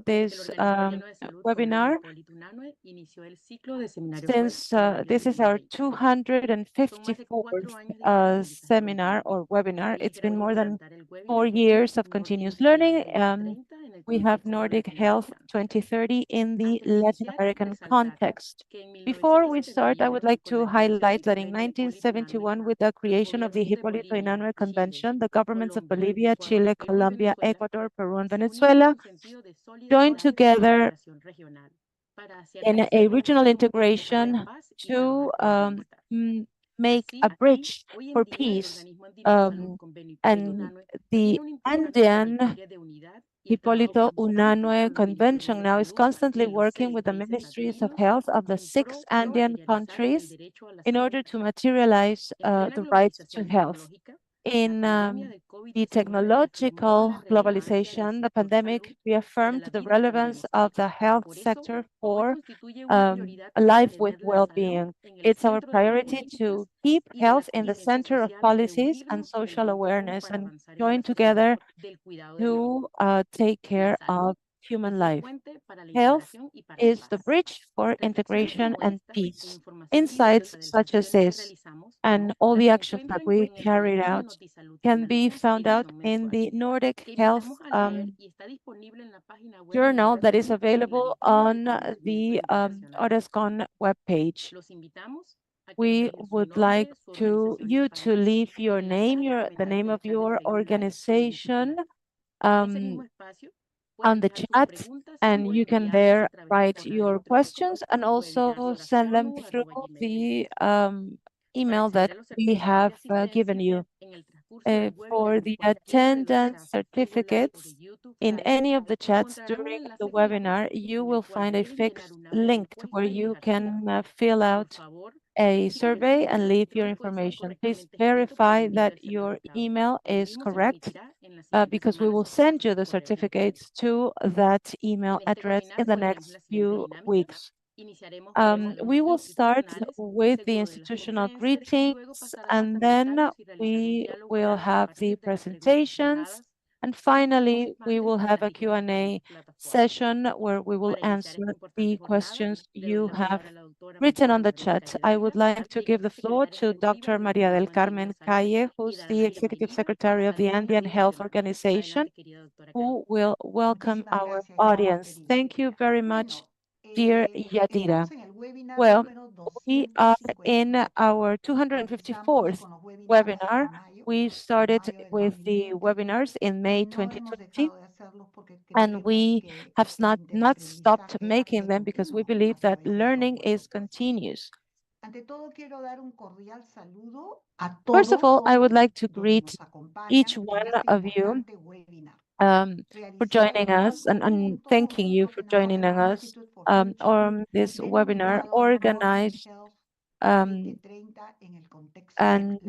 to this webinar since this is our 254th seminar or webinar. It's been more than 4 years of continuous learning. We have Nordic Health 2030 in the Latin American context. Before we start, I would like to highlight that in 1971, with the creation of the Hipólito Unanue Convention, the governments of Bolivia, Chile, Colombia, Ecuador, Peru, and Venezuela joined together in a regional integration to make a bridge for peace. And the Andean Hipólito Unanue Convention now is constantly working with the ministries of health of the 6 Andean countries in order to materialize the right to health. In the technological globalization, the pandemic reaffirmed the relevance of the health sector for a life with well-being. It's our priority to keep health in the center of policies and social awareness and join together to take care of human life. Health is the bridge for integration and peace. Insights such as this and all the actions that we carried out can be found out in the Nordic Health journal that is available on the Orascon webpage. We would like you to leave your name, the name of your organization, on the chat, and you can there write your questions and also send them through the email that we have given you. For the attendance certificates, in any of the chats during the webinar, you will find a fixed link to where you can fill out a survey and leave your information. Please verify that your email is correct because we will send you the certificates to that email address in the next few weeks. We will start with the institutional greetings, and then we will have the presentations. And finally, we will have a Q&A session where we will answer the questions you have written on the chat. I would like to give the floor to Dr. Maria del Carmen Calle, who's the Executive Secretary of the Andean Health Organization, who will welcome our audience. Thank you very much, dear Yadira. Well, we are in our 254th webinar. We started with the webinars in May 2020, and we have not stopped making them because we believe that learning is continuous. First of all, I would like to greet each one of you for joining us and thanking you for joining us on this webinar organized and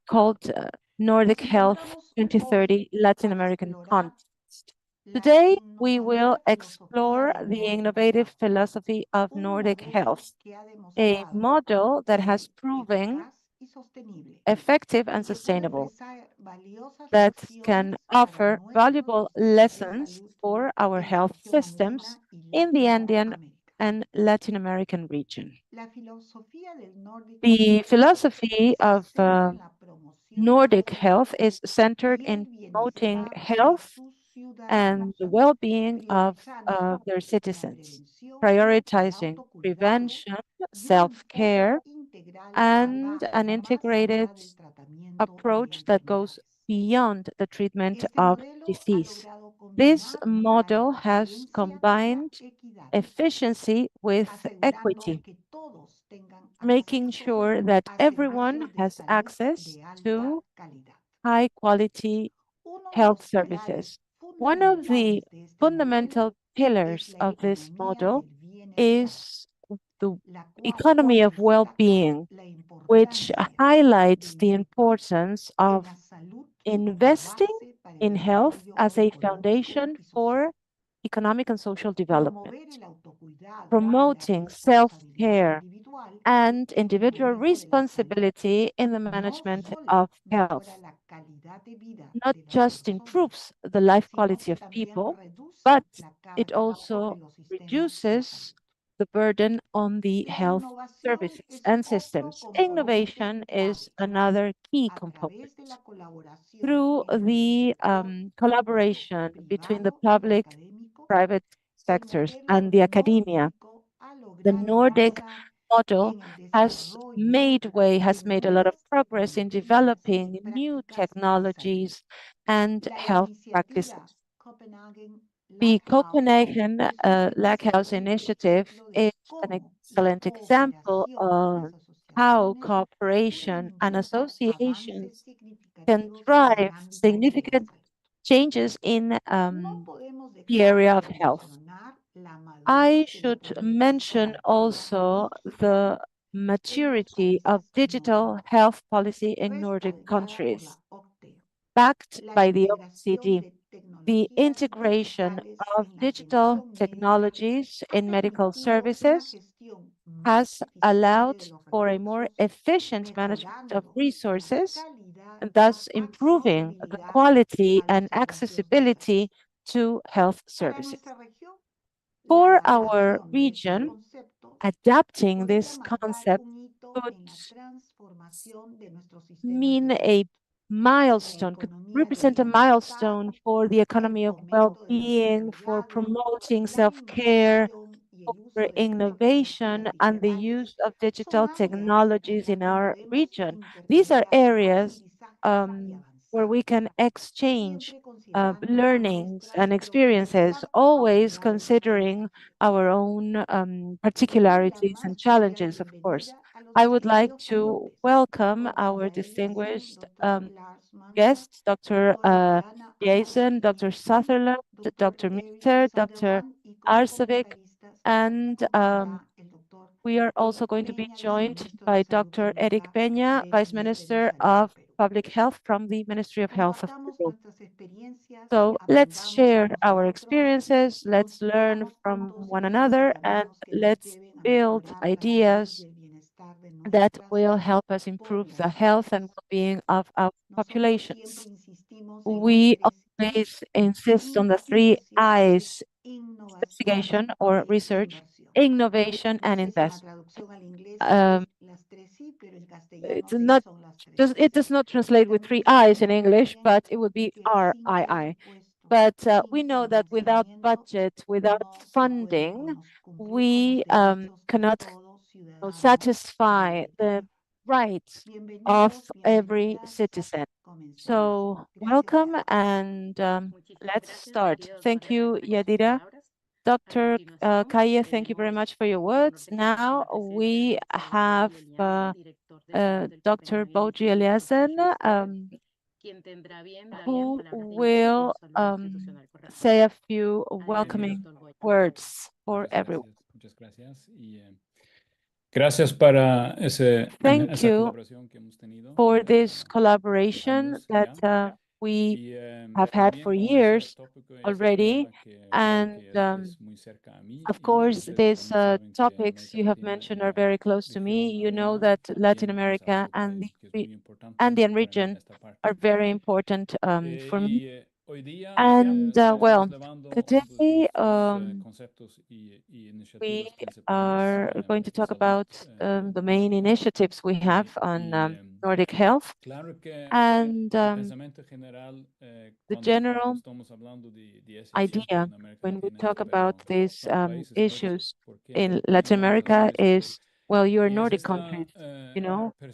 called Nordic Health 2030 Latin American Context. Today, we will explore the innovative philosophy of Nordic health, a model that has proven effective and sustainable, that can offer valuable lessons for our health systems in the Andean and Latin American region. The philosophy of Nordic health is centered in promoting health and the well-being of their citizens, prioritizing prevention, self-care, and an integrated approach that goes beyond the treatment of disease. This model has combined efficiency with equity, making sure that everyone has access to high quality health services. One of the fundamental pillars of this model is the economy of well-being, which highlights the importance of investing in health as a foundation for economic and social development, promoting self-care and individual responsibility in the management of health. Not just improves the life quality of people, but la it carga sobre also los sistemas de reduces salud. the burden on the La health innovación services es and otro systems. componente Innovation is clave. another key A component. través de la colaboración Through entre el the sector collaboration between the privado y public, académico, private el sectors modelo and the academia, nórdico ha the logrado Nordic avanzar model en el desarrollo has de made a lot of nuevas progress in tecnologías y developing new prácticas de salud. technologies and La health iniciativa practices. Copenhagen The Lighthouse Copenhagen es un Lakehouse excelente Initiative ejemplo de is an cómo la excellent example cooperación de of las how asociaciones pueden cooperation and impulsar avances associations can significativos en el drive ámbito de la significant salud. changes in No podemos the dejar area de of health. mencionar la I madurez de la should política mention pública also digital the en los maturity of países digital nórdicos, health policy in Nordic respaldada por countries, la OCDE. backed La by the integración OECD. de The tecnologías integration digitales of en la digital atención médica technologies ha in medical permitido una services gestión más has eficiente allowed de los for a more recursos, efficient management of mejorando la resources, calidad and y thus improving the accesibilidad quality a los and servicios de salud. accessibility to health Para services. nuestra región, la For our adaptación de estos region, conceptos adapting podría this marcar concept un hito could en la transformación de nuestros sistemas de mean salud. a La milestone, could economía del represent a milestone bienestar, for the el economy of fomento de la well-being, for seguridad, promoting la self-care, innovación y el for uso de innovation, tecnologías and the digitales use of son digital áreas en technologies las in que our podemos region. These are intercambiar areas aprendizajes y where avanzar, we can exchange siempre considerando learnings nuestras and experiences, always particulares considering desafíos. our own Le doy la particularities and más cordial challenges, of course. bienvenida a los I would like distinguidos to ponentes, welcome doctor our Rafael Yasin, distinguished doctor Lars Mandia, guests, Dr. doctora Diana Aras Jason, Dr. Eriksson, Sutherland, doctor Dr. Eric Minter, Dr. Sunderland y como Arsevic, comentaristas nos and acompañará el doctor we are also Eric going to be Peña, joined viceministro de by Salud Dr. Eric Pública Peña, del Vice Ministerio de Minister Salud de of Perú. Public Health from the Ministry of Health of Compartamos Peru. nuestras experiencias, So let's aprendamos share unos de our otros, experiences, let's learn construyamos from juntos one esos another, and ciudadanos que nos let's lleven a build mejorar la salud y ideas el bienestar de that nuestras will help us improve the health and poblaciones. well-being of our Nosotros siempre populations. insistimos en los We 3 I: always insist on the three investigación, I's: innovación investigation or e research, inversión. innovation, No and sé si en la investment. traducción al inglés Um, es las 3 I, pero en it's castellano sí not son las 3 just, I. it does not translate with three Tenemos I's in pleno English, but it conocimiento would be que sin RII. presupuesto, But we sin know that without financiamiento, budget, without no se pueden funding, cumplir con los we derechos de cannot todo ciudadano satisfy nórdico. the rights of Bienvenidos, every bienvenidas. citizen. Comencemos. So Gracias, welcome Yadira. and let's start. Thank you, Yadira. Dr. Kaye, thank you very much for your words. Now we have Dr. Boji Eliassen, who will say a few welcoming words for everyone. Muchas gracias. Gracias para Thank esa you colaboración que hemos tenido for this collaboration años that ya. we have had También for como years es already. tema que creo And que es muy cerca a mí of y course, ustedes these también saben que topics América you have Latina mentioned y are la very close to me. región You know andina that Latin también es America algo and que es the muy and importante the para mí en region esta are parte. very important for me. Hoy día And estaremos well, llevando today dos conceptos y we iniciativas principales are going to de talk salud about the main pública. initiatives we have on Nordic health. Claro que And el pensamiento general the cuando general estamos hablando de ese asunto idea en América when we Latina es, talk about pero these somos países nórdicos, issues in Latin no vamos a hacer America esto? is, well, you're Y es Nordic esta countries,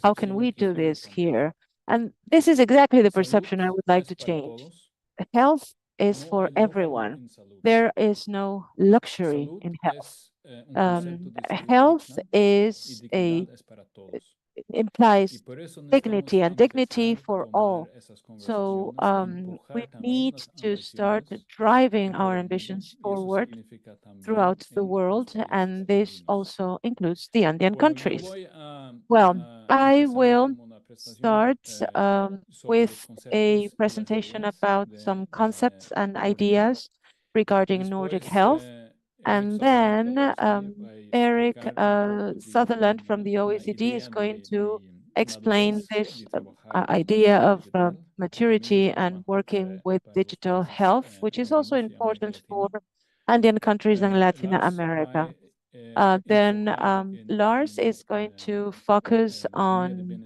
how can percepción we que do quiero this cambiar. here? And this is exactly the Salud perception I would like es to para change. todos. Health is No for hay lujo everyone. en salud. There is no luxury Salud in health. es un concepto de salud Health digna y is dignidad es para todos. Y implies por eso necesitamos dignity and dignity empezar a for tomar all. esas So conversaciones y we empujar también need las to start ambiciones driving en todo our el mundo. ambitions Y eso forward significa también throughout the en los world, países and this andinos. also includes the Andean Bueno, yo countries. voy Well, a I empezar will como una presentación start sobre los with a conceptos y las presentation ideas about de some concepts and Nordic Health. ideas regarding Nordic Después, health. Eric And Sutherland de then la OECD va a Eric explicar un poco de Sutherland from the una OECD is idea going to explain this idea of maturity and working with digital health, which is also important for Andean countries and Latin America. Then Lars is going to focus on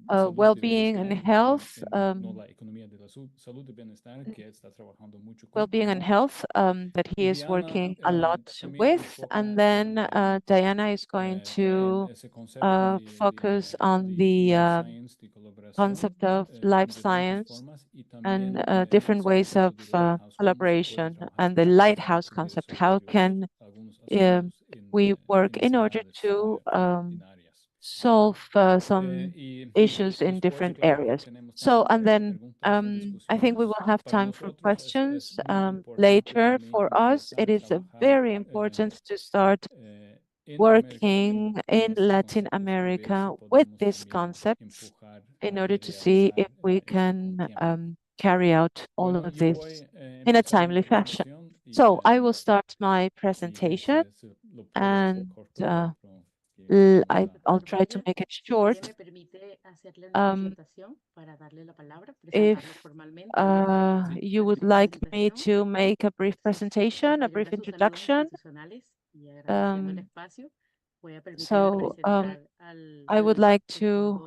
well-being and health, that he is working a lot with. And then Diana is going to focus on the concept of life science and different ways of collaboration and the lighthouse concept. How can we work in order to solve some issues in different areas? So, and then I think we will have time for questions later. For us, it is very important to start working in Latin America with these concepts in order to see if we can carry out all of this in a timely fashion. So I will start my presentation, and I'll try to make it short. If you would like me to make a brief presentation, a brief introduction. So I would like to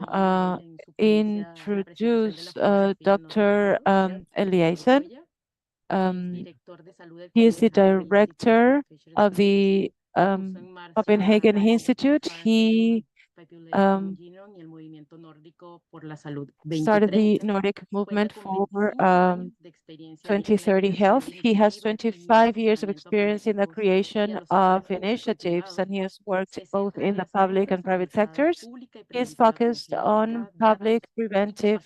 introduce Dr. Eliason. He is the director of the Copenhagen Institute. He started the Nordic movement for 2030 health. He has 25 years of experience in the creation of initiatives, and he has worked both in the public and private sectors. He is focused on public preventive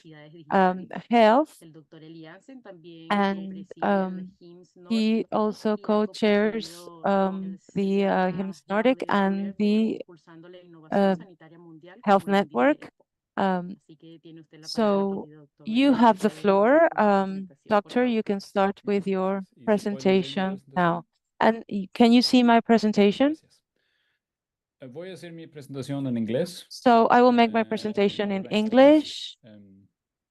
health, and he also co-chairs the HIMSS Nordic and the Health Network. So you have the floor. Doctor, you can start with your presentation now. And can you see my presentation? So I will make my presentation in English.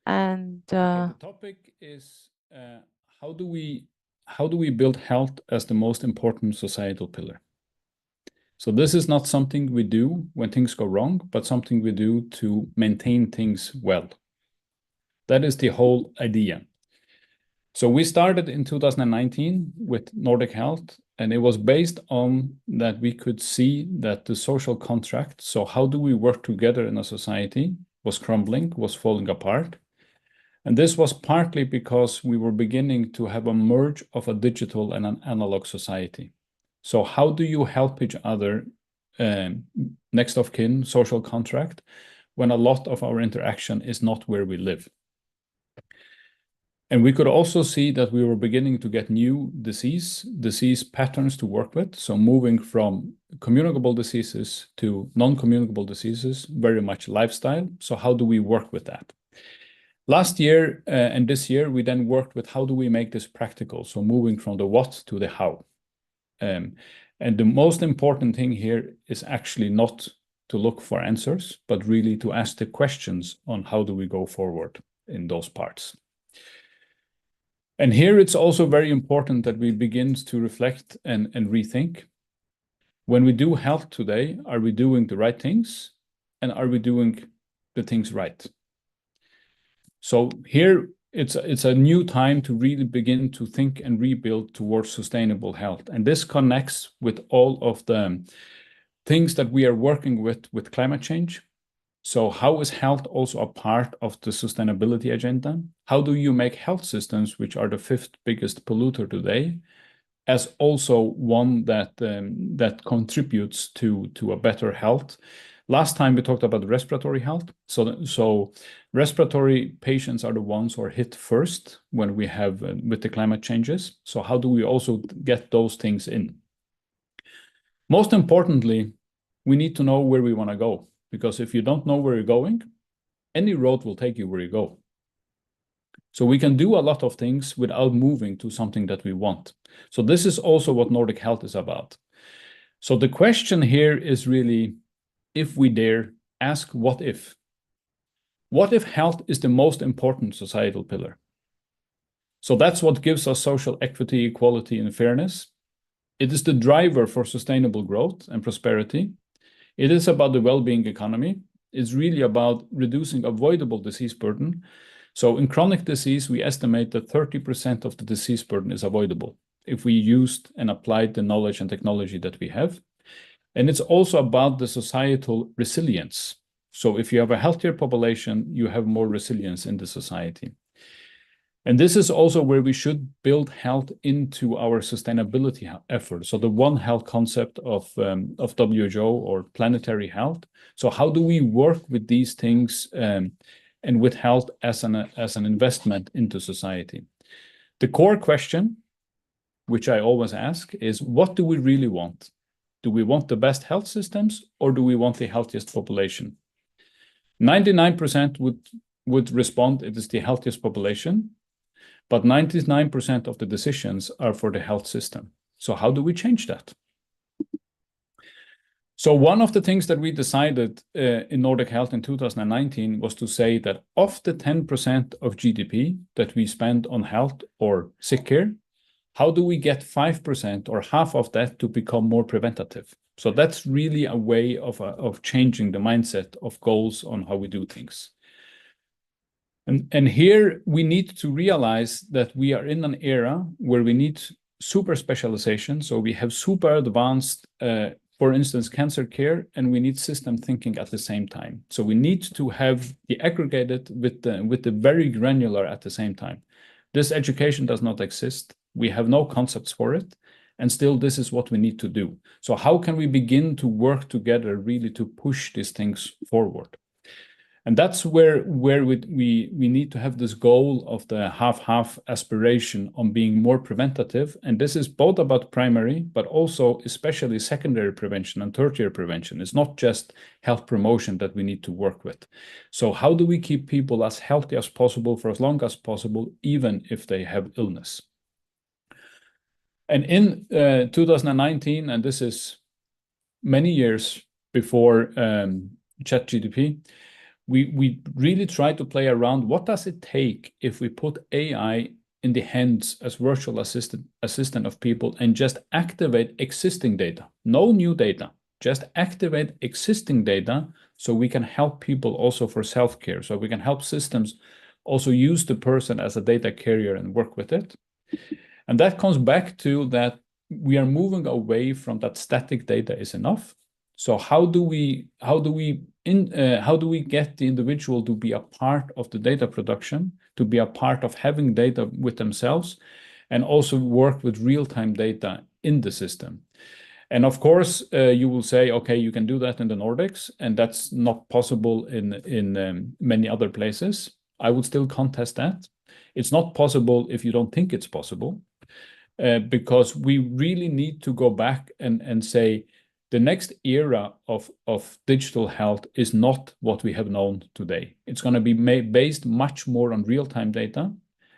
And the topic is how do we build health as the most important societal pillar? So this is not something we do when things go wrong, but something we do to maintain things well. That is the whole idea. So we started in 2019 with Nordic Health, and it was based on that we could see that the social contract, so how do we work together in a society, was crumbling, was falling apart. And this was partly because we were beginning to have a merge of a digital and an analog society. So how do you help each other, next of kin, social contract, when a lot of our interaction is not where we live? And we could also see that we were beginning to get new disease patterns to work with. So moving from communicable diseases to non-communicable diseases, very much lifestyle. So how do we work with that? Last year and this year, we then worked with how do we make this practical? So moving from the what to the how. And the most important thing here is actually not to look for answers, but really to ask the questions on how do we go forward in those parts. And here it's also very important that we begin to reflect and rethink. When we do health today, are we doing the right things? And are we doing the things right? So here it's a new time to really begin to think and rebuild towards sustainable health. And this connects with all of the things that we are working with climate change. So how is health also a part of the sustainability agenda? How do you make health systems, which are the fifth biggest polluter today, as also one that contributes to a better health? Last time we talked about respiratory health. So respiratory patients are the ones who are hit first when we have with the climate changes. So how do we also get those things in? Most importantly, we need to know where we want to go, because if you don't know where you're going, any road will take you where you go. So we can do a lot of things without moving to something that we want. So this is also what Nordic Health is about. So the question here is really, if we dare, can we do it? So how do we do it? So we can do a lot of things without moving to something that we want. So this is also what Nordic Health is about. So the question here is really, if we dare, can we do it? So ask what if. What if health is the most important societal pillar? So that's what gives us social equity, equality, and fairness. It is the driver for sustainable growth and prosperity. It is about the well-being economy. It's really about reducing avoidable disease burden. So in chronic disease, we estimate that 30% of the disease burden is avoidable if we used and applied the knowledge and technology that we have. And it's also about the societal resilience. So if you have a healthier population, you have more resilience in the society. And this is also where we should build health into our sustainability efforts. So the One Health concept of WHO or planetary health. So how do we work with these things and with health as an investment into society? The core question, which I always ask, is what do we really want? Do we want the best health systems or do we want the healthiest population? 99% would respond it is the healthiest population. But 99% of the decisions are for the health system. So how do we change that? So one of the things that we decided in Nordic Health in 2019 was to say that of the 10% of GDP that we spend on health or sick care, how do we get 5% or half of that to become more preventative? So that's really a way of changing the mindset of goals on how we do things. And here we need to realize that we are in an era where we need super specialization. So we have super advanced, for instance, cancer care, and we need system thinking at the same time. So we need to have the aggregated with the very granular at the same time. This education does not exist. We have no concepts for it. And still, this is what we need to do. So how can we begin to work together really to push these things forward? And that's where we need to have this goal of the half-half aspiration on being more preventative. And this is both about primary, but also especially secondary prevention and tertiary prevention. It's not just health promotion that we need to work with. So how do we keep people as healthy as possible for as long as possible, even if they have illness? And in 2019, and this is many years before ChatGPT, we really try to play around what does it take if we put AI in the hands as virtual assistant of people and just activate existing data, no new data, just activate existing data so we can help people also for self-care, so we can help systems also use the person as a data carrier and work with it. And that comes back to that we are moving away from that static data is enough. So how do we get the individual to be a part of the data production, to be a part of having data with themselves, and also work with real-time data in the system? And of course, you will say, okay, you can do that in the Nordics, and that's not possible in many other places. I would still contest that. It's not possible if you don't think it's possible, because we really need to go back and say, the next era of digital health is not what we have known today. It's going to be based much more on real-time data.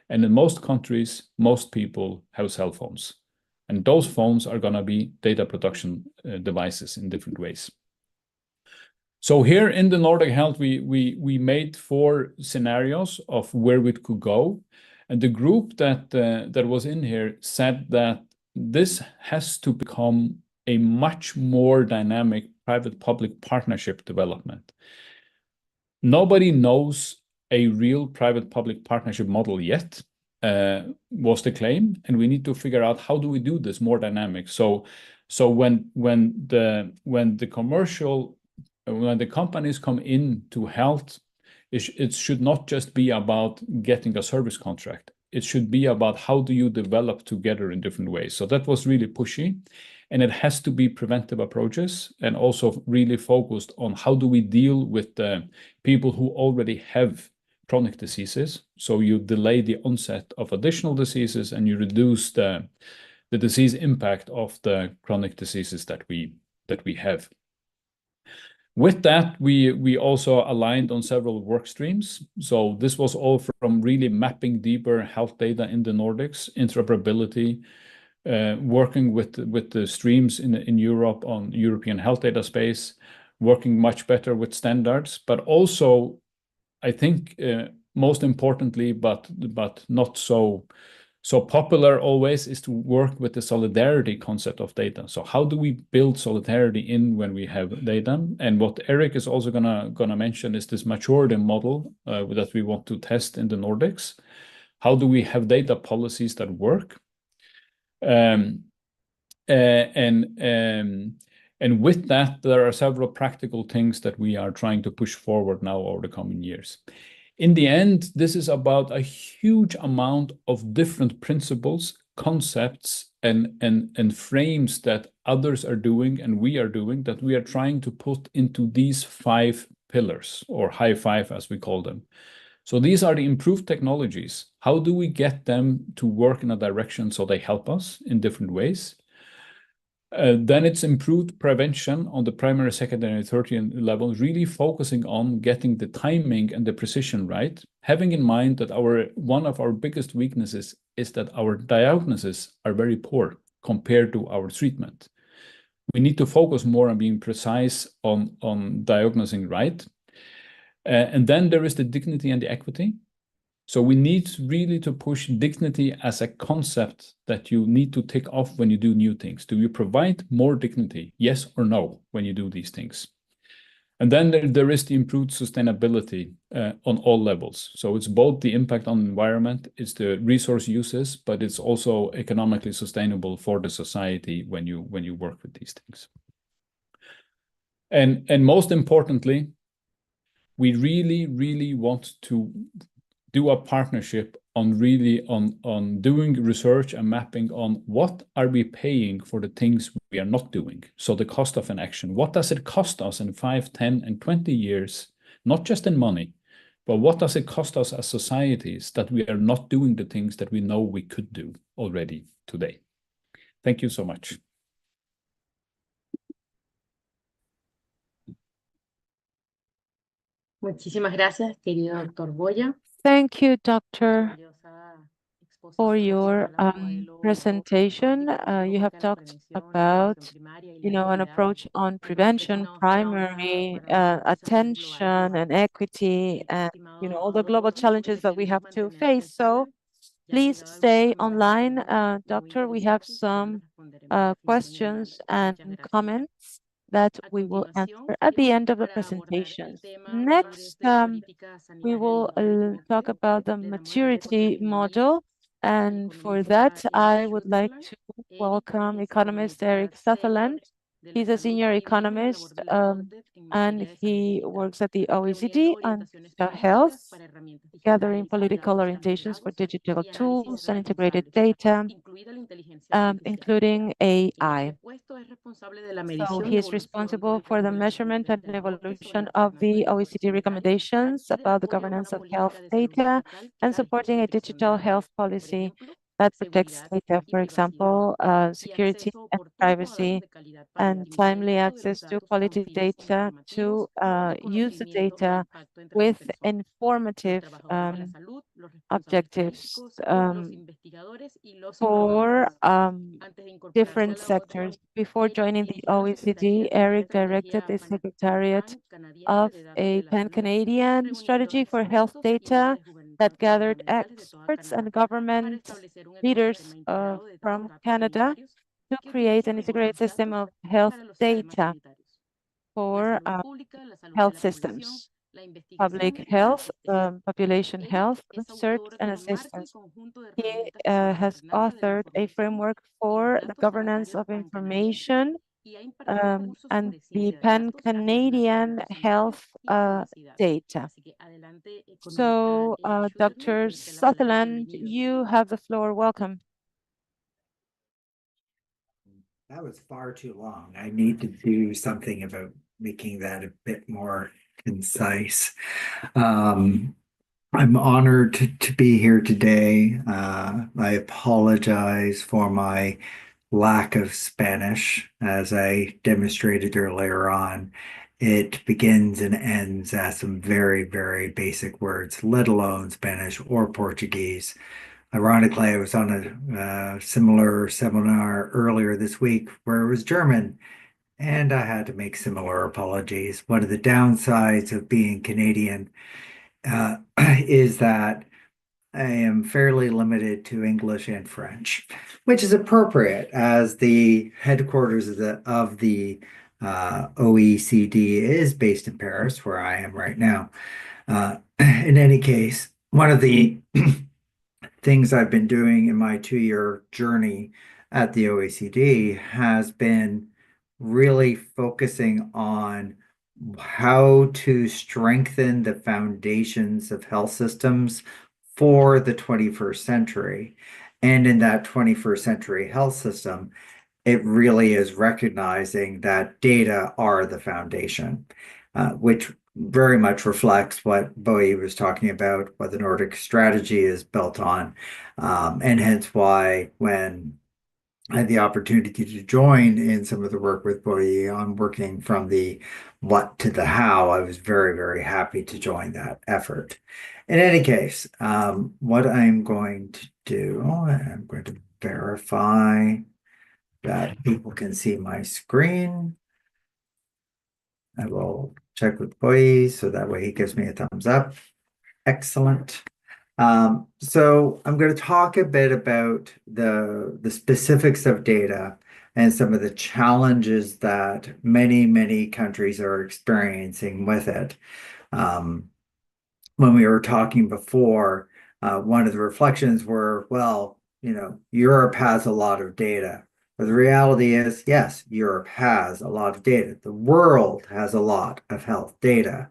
And in most countries, most people have cell phones. And those phones are going to be data production devices in different ways. So here in the Nordic Health, we made 4 scenarios of where we could go. And the group that was in here said that this has to become a much more dynamic private-public partnership development. Nobody knows a real private-public partnership model yet, was the claim, and we need to figure out how do we do this more dynamic. So when the companies come into health, it should not just be about getting a service contract. It should be about how do you develop together in different ways. So that was really pushy. And it has to be preventive approaches and also really focused on how do we deal with the people who already have chronic diseases. So you delay the onset of additional diseases and you reduce the disease impact of the chronic diseases that we have. With that, we also aligned on several work streams. So this was all from really mapping deeper health data in the Nordics, interoperability, working with the streams in Europe on European health data space, working much better with standards, but also, I think, most importantly, but not so popular always, is to work with the solidarity concept of data. So how do we build solidarity in when we have data? And what Eric is also gonna mention is this maturity model that we want to test in the Nordics. How do we have data policies that work? And with that, there are several practical things that we are trying to push forward now over the coming years. In the end, this is about a huge amount of different principles, concepts, and frames that others are doing and we are doing, that we are trying to put into these 5 pillars, or high 5 as we call them. So these are the improved technologies. How do we get them to work in a direction so they help us in different ways? Then it's improved prevention on the primary, secondary, and tertiary level, really focusing on getting the timing and the precision right, having in mind that one of our biggest weaknesses is that our diagnoses are very poor compared to our treatment. We need to focus more on being precise on diagnosing right. And then there is the dignity and the equity. So we need really to push dignity as a concept that you need to tick off when you do new things. Do you provide more dignity, yes or no, when you do these things? And then there is the improved sustainability on all levels. So it's both the impact on the environment, it's the resource uses, but it's also economically sustainable for the society when you work with these things. And most importantly, we really want to do a partnership on doing research and mapping on what are we paying for the things we are not doing. So the cost of an action, what does it cost us in 5, 10, and 20 years, not just in money, but what does it cost us as societies that we are not doing the things that we know we could do already today? Thank you so much. Muchísimas gracias, querido doctor Boya. Thank you, Doctor, for your presentation. You have talked about, an approach on prevention, primary attention and equity, and all the global challenges that we have to face. So please stay online, Doctor. We have some questions and comments that we will answer at the end of the presentation. Next, we will talk about the maturity model. And for that, I would like to welcome economist Eric Sutherland. He's a senior economist, and he works at the OECD on health, gathering political orientations for digital tools and integrated data, including AI. So he is responsible for the measurement and evolution of the OECD recommendations about the governance of health data and supporting a digital health policy that protects data, for example, security and privacy, and timely access to quality data to use the data with informative objectives for different sectors. Before joining the OECD, Eric directed the Secretariat of a pan-Canadian strategy for health data that gathered experts and government leaders from Canada to create an integrated system of health data for health systems, public health, population health, research, and assistance. He has authored a framework for the governance of information and the pan-Canadian health data. So, Dr. Sutherland, you have the floor. Welcome. That was far too long. I need to do something about making that a bit more concise. I'm honored to be here today. I apologize for my lack of Spanish, as I demonstrated earlier on. It begins and ends at some very, very basic words, let alone Spanish or Portuguese. Ironically, I was on a similar seminar earlier this week where it was German, and I had to make similar apologies. One of the downsides of being Canadian is that I am fairly limited to English and French, which is appropriate as the headquarters of the OECD is based in Paris, where I am right now. In any case, one of the things I've been doing in my 2-year journey at the OECD has been really focusing on how to strengthen the foundations of health systems for the 21st century. And in that 21st century health system, it really is recognizing that data are the foundation, which very much reflects what Bowie was talking about, what the Nordic strategy is built on. And hence why when I had the opportunity to join in some of the work with Bowie on working from the what to the how, I was very, very happy to join that effort. In any case, what I'm going to do, I'm going to verify that people can see my screen. I will check with Boy so that way he gives me a thumbs up. Excellent. So I'm going to talk a bit about the specifics of data and some of the challenges that many, many countries are experiencing with it. When we were talking before, one of the reflections were, well, Europe has a lot of data. But the reality is, yes, Europe has a lot of data. The world has a lot of health data.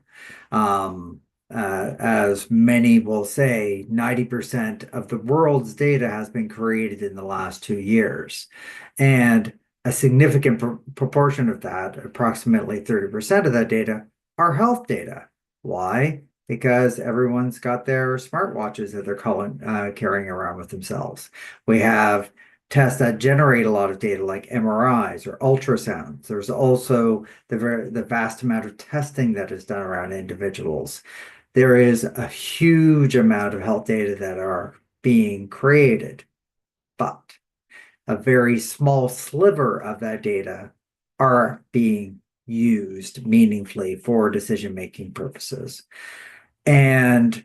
As many will say, 90% of the world's data has been created in the last 2 years. And a significant proportion of that, approximately 30% of that data, are health data. Why? Because everyone's got their smartwatches that they're carrying around with themselves. We have tests that generate a lot of data like MRIs or ultrasounds. There's also the vast amount of testing that is done around individuals. There is a huge amount of health data that are being created, but a very small sliver of that data are being used meaningfully for decision-making purposes. And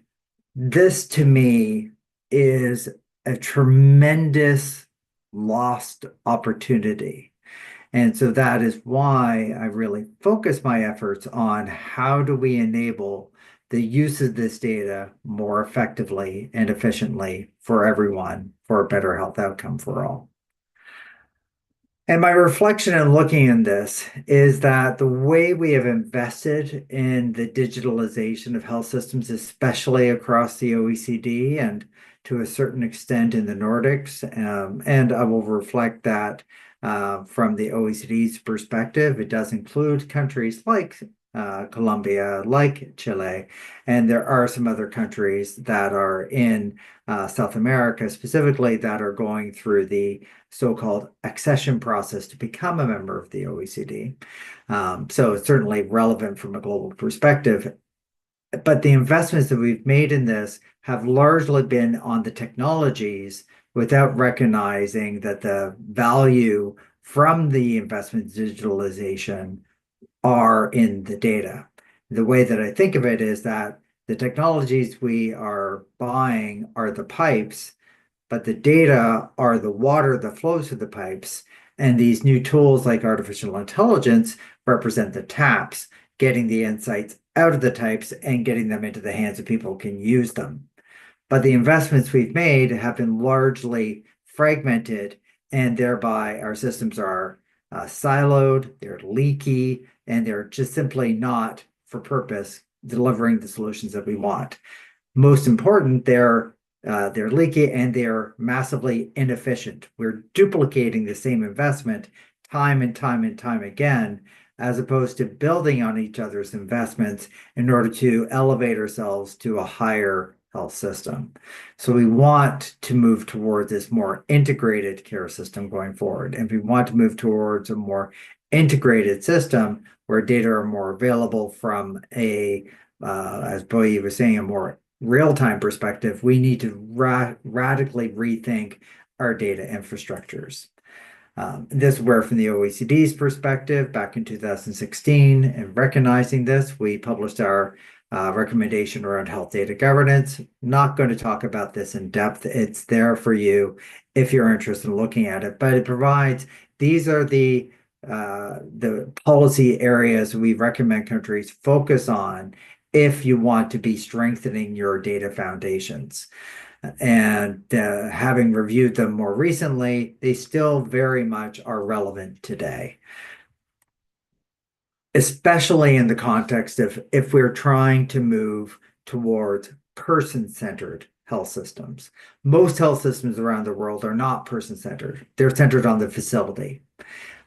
this to me is a tremendous lost opportunity. And so that is why I really focus my efforts on how do we enable the use of this data more effectively and efficiently for everyone for a better health outcome for all. And my reflection in looking at this is that the way we have invested in the digitalization of health systems, especially across the OECD and to a certain extent in the Nordics, and I will reflect that from the OECD's perspective, it does include countries like Colombia, like Chile, and there are some other countries that are in South America specifically that are going through the so-called accession process to become a member of the OECD. So it's certainly relevant from a global perspective. But the investments that we've made in this have largely been on the technologies without recognizing that the value from the investment in digitalization are in the data. The way that I think of it is that the technologies we are buying are the pipes, but the data are the water that flows through the pipes. And these new tools like artificial intelligence represent the taps, getting the insights out of the types and getting them into the hands of people who can use them. But the investments we've made have been largely fragmented, and thereby our systems are siloed, they're leaky, and they're just simply not for purpose delivering the solutions that we want. Most important, they're leaky and they're massively inefficient. We're duplicating the same investment time and time and time again, as opposed to building on each other's investments in order to elevate ourselves to a higher health system. So we want to move towards this more integrated care system going forward. And we want to move towards a more integrated system where data are more available from as Boye was saying, a more real-time perspective. We need to radically rethink our data infrastructures. This is where, from the OECD's perspective, back in 2016, and recognizing this, we published our recommendation around health data governance. Not going to talk about this in depth. It's there for you if you're interested in looking at it, but it provides, these are the policy areas we recommend countries focus on if you want to be strengthening your data foundations. And having reviewed them more recently, they still very much are relevant today, especially in the context of if we're trying to move towards person-centered health systems. Most health systems around the world are not person-centered. They're centered on the facility.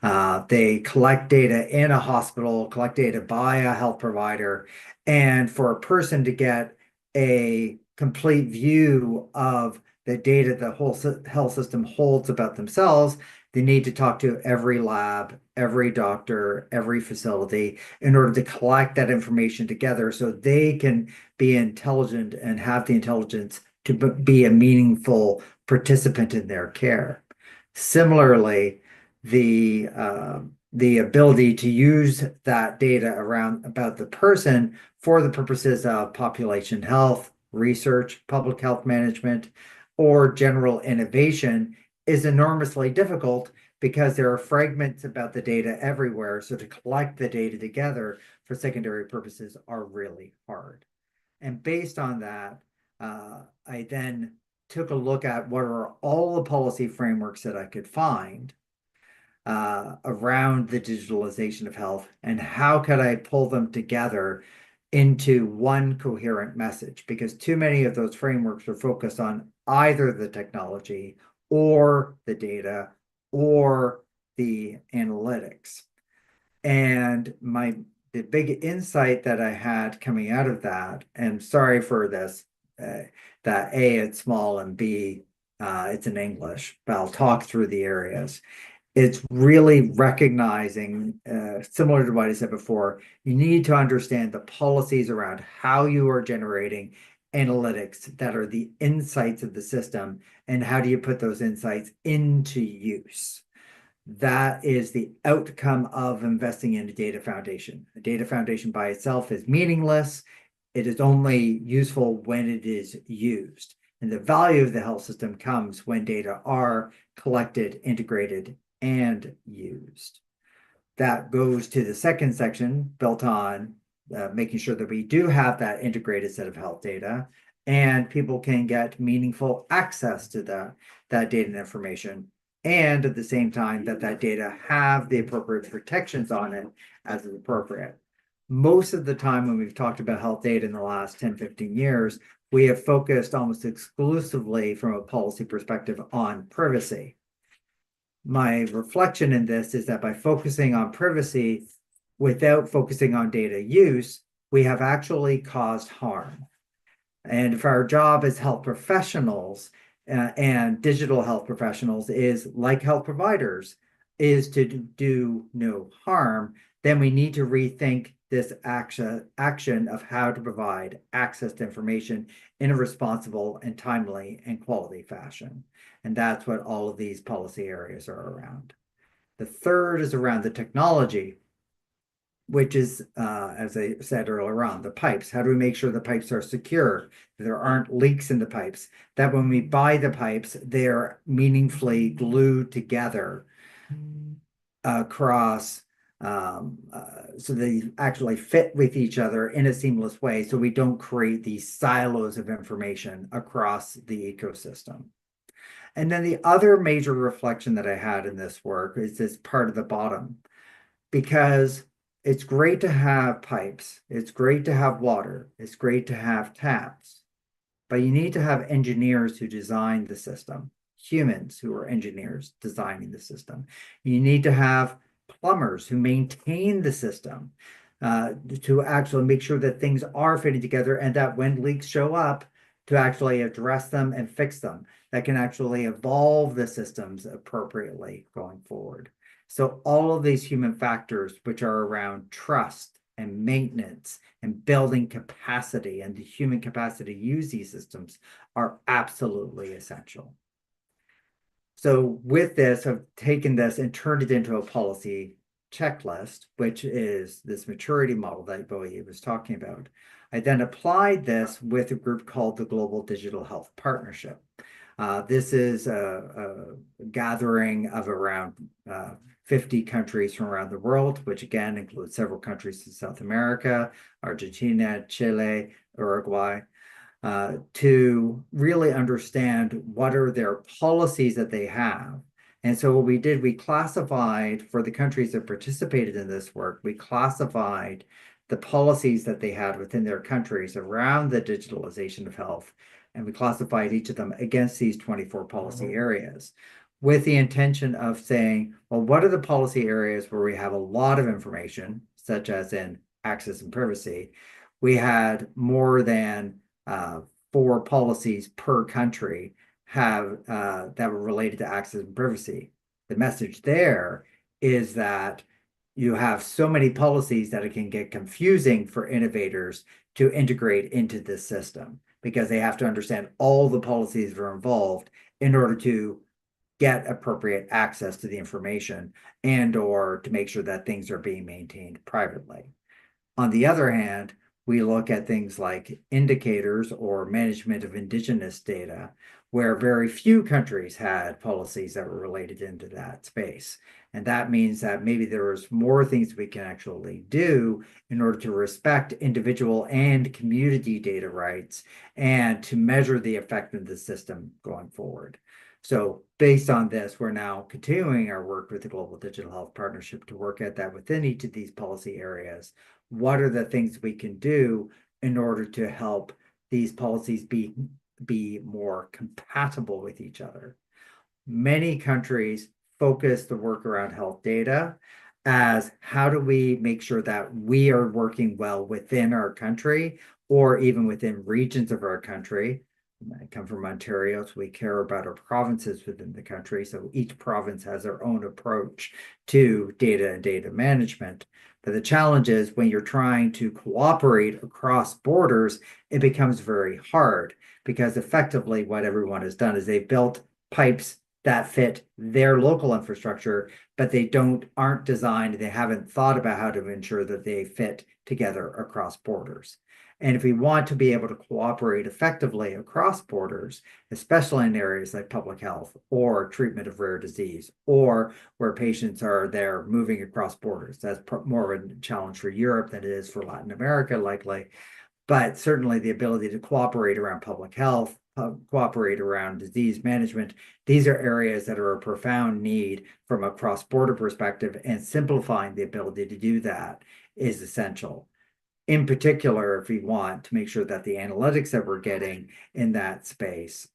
They collect data in a hospital, collect data by a health provider, and for a person to get a complete view of the data the whole health system holds about themselves, they need to talk to every lab, every doctor, every facility in order to collect that information together so they can be intelligent and have the intelligence to be a meaningful participant in their care. Similarly, the ability to use that data around about the person for the purposes of population health, research, public health management, or general innovation is enormously difficult because there are fragments about the data everywhere. So to collect the data together for secondary purposes are really hard. And based on that, I then took a look at what are all the policy frameworks that I could find around the digitalization of health, and how could I pull them together into one coherent message, because too many of those frameworks are focused on either the technology or the data or the analytics. And the big insight that I had coming out of that, and sorry for this, that A, it's small, and B, it's in English, but I'll talk through the areas. It's really recognizing, similar to what I said before, you need to understand the policies around how you are generating analytics that are the insights of the system, and how do you put those insights into use. That is the outcome of investing in a data foundation. A data foundation by itself is meaningless. It is only useful when it is used. And the value of the health system comes when data are collected, integrated, and used. That goes to the second section built on making sure that we do have that integrated set of health data and people can get meaningful access to that data and information. And at the same time that data have the appropriate protections on it as is appropriate. Most of the time when we've talked about health data in the last 10, 15 years, we have focused almost exclusively from a policy perspective on privacy. My reflection in this is that by focusing on privacy without focusing on data use, we have actually caused harm. And if our job as health professionals and digital health professionals is, like health providers, is to do no harm, then we need to rethink this action of how to provide access to information in a responsible and timely and quality fashion. And that's what all of these policy areas are around. The third is around the technology, which is, as I said earlier on, the pipes. How do we make sure the pipes are secure, that there aren't leaks in the pipes, that when we buy the pipes, they're meaningfully glued together across, so they actually fit with each other in a seamless way, so we don't create these silos of information across the ecosystem. And then the other major reflection that I had in this work is this part of the bottom, because it's great to have pipes, it's great to have water, it's great to have taps, but you need to have engineers who design the system, humans who are engineers designing the system. You need to have plumbers who maintain the system to actually make sure that things are fitting together, and that when leaks show up, to actually address them and fix them, that can actually evolve the systems appropriately going forward. So all of these human factors, which are around trust and maintenance and building capacity and the human capacity to use these systems, are absolutely essential. So with this, I've taken this and turned it into a policy checklist, which is this maturity model that Boye was talking about. I then applied this with a group called the Global Digital Health Partnership. This is a gathering of around 50 countries from around the world, which again includes several countries in South America, Argentina, Chile, Uruguay, to really understand what are their policies that they have. And so what we did, we classified for the countries that participated in this work, we classified the policies that they had within their countries around the digitalization of health. And we classified each of them against these 24 policy areas with the intention of saying, well, what are the policy areas where we have a lot of information, such as in access and privacy? We had more than 4 policies per country have that were related to access and privacy. The message there is that you have so many policies that it can get confusing for innovators to integrate into this system because they have to understand all the policies that are involved in order to get appropriate access to the information and or to make sure that things are being maintained privately. On the other hand, we look at things like indicators or management of indigenous data, where very few countries had policies that were related into that space. And that means that maybe there is more things we can actually do in order to respect individual and community data rights and to measure the effect of the system going forward. So based on this, we're now continuing our work with the Global Digital Health Partnership to work at that within each of these policy areas. What are the things we can do in order to help these policies be more compatible with each other? Many countries focus the work around health data as how do we make sure that we are working well within our country or even within regions of our country. I come from Ontario, so we care about our provinces within the country. So each province has their own approach to data and data management. But the challenge is when you're trying to cooperate across borders, it becomes very hard because effectively what everyone has done is they've built pipes that fit their local infrastructure, but they aren't designed, they haven't thought about how to ensure that they fit together across borders. And if we want to be able to cooperate effectively across borders, especially in areas like public health or treatment of rare disease, or where patients are there moving across borders, that's more of a challenge for Europe than it is for Latin America, likely. But certainly the ability to cooperate around public health, cooperate around disease management, these are areas that are a profound need from a cross-border perspective, and simplifying the ability to do that is essential. In particular, if we want to make sure that the analytics that we're getting in that space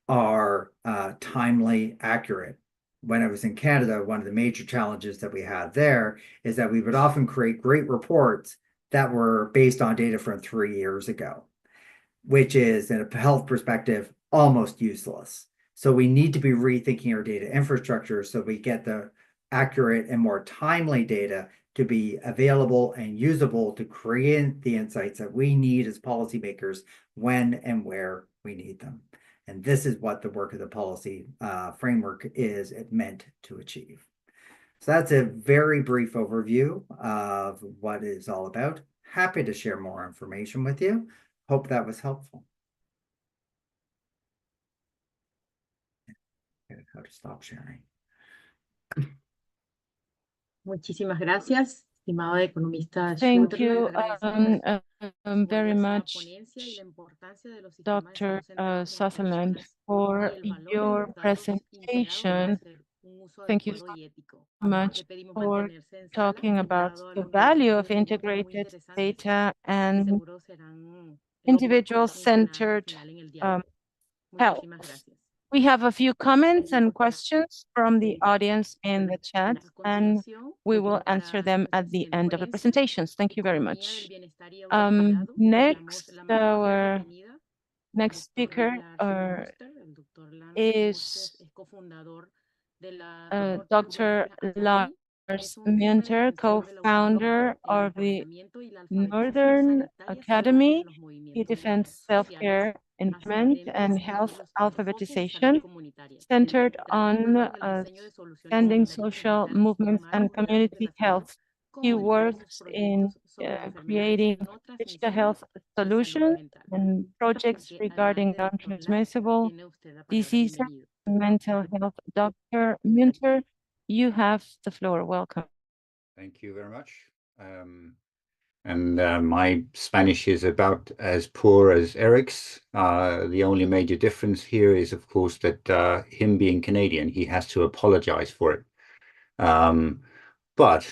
are timely, accurate. When I was in Canada, one of the major challenges that we had there is that we would often create great reports that were based on data from 3 years ago, which is, in a health perspective, almost useless. So we need to be rethinking our data infrastructure so we get the accurate and more timely data to be available and usable to create the insights that we need as policymakers when and where we need them. And this is what the work of the policy framework is meant to achieve. So that's a very brief overview of what it's all about. Happy to share more information with you. Hope that was helpful. How to stop sharing. Muchísimas gracias, estimado economista Thank Schroeder. you very por esa much, ponencia y la importancia de los sistemas de Dr. salud centrados en Sutherland, profesionales for y el valor de your los datos integrados para presentation. hacer un uso Thank you adecuado y ético. so much Le pedimos for mantenerse en sala, talking about dado a the los value beneficios of de estos temas muy integrated interesantes data que and seguro serán funcionales al individual-centered final en el diálogo. health. Muchísimas gracias. We have a few comments and questions from the audience in the chat, and we will answer them at the end of the presentations. Thank you very much. Next, our next speaker is Dr. Lars Minter, co-founder of the Northern Academy. He defends self-care implement and health alphabetization centered on sending social movements and community health. He works in creating digital health solutions and projects regarding non-transmissible diseases and mental health. Dr. Munter, you have the floor. Welcome. Thank you very much. And my Spanish is about as poor as Eric's. The only major difference here is, of course, that him being Canadian, he has to apologize for it. But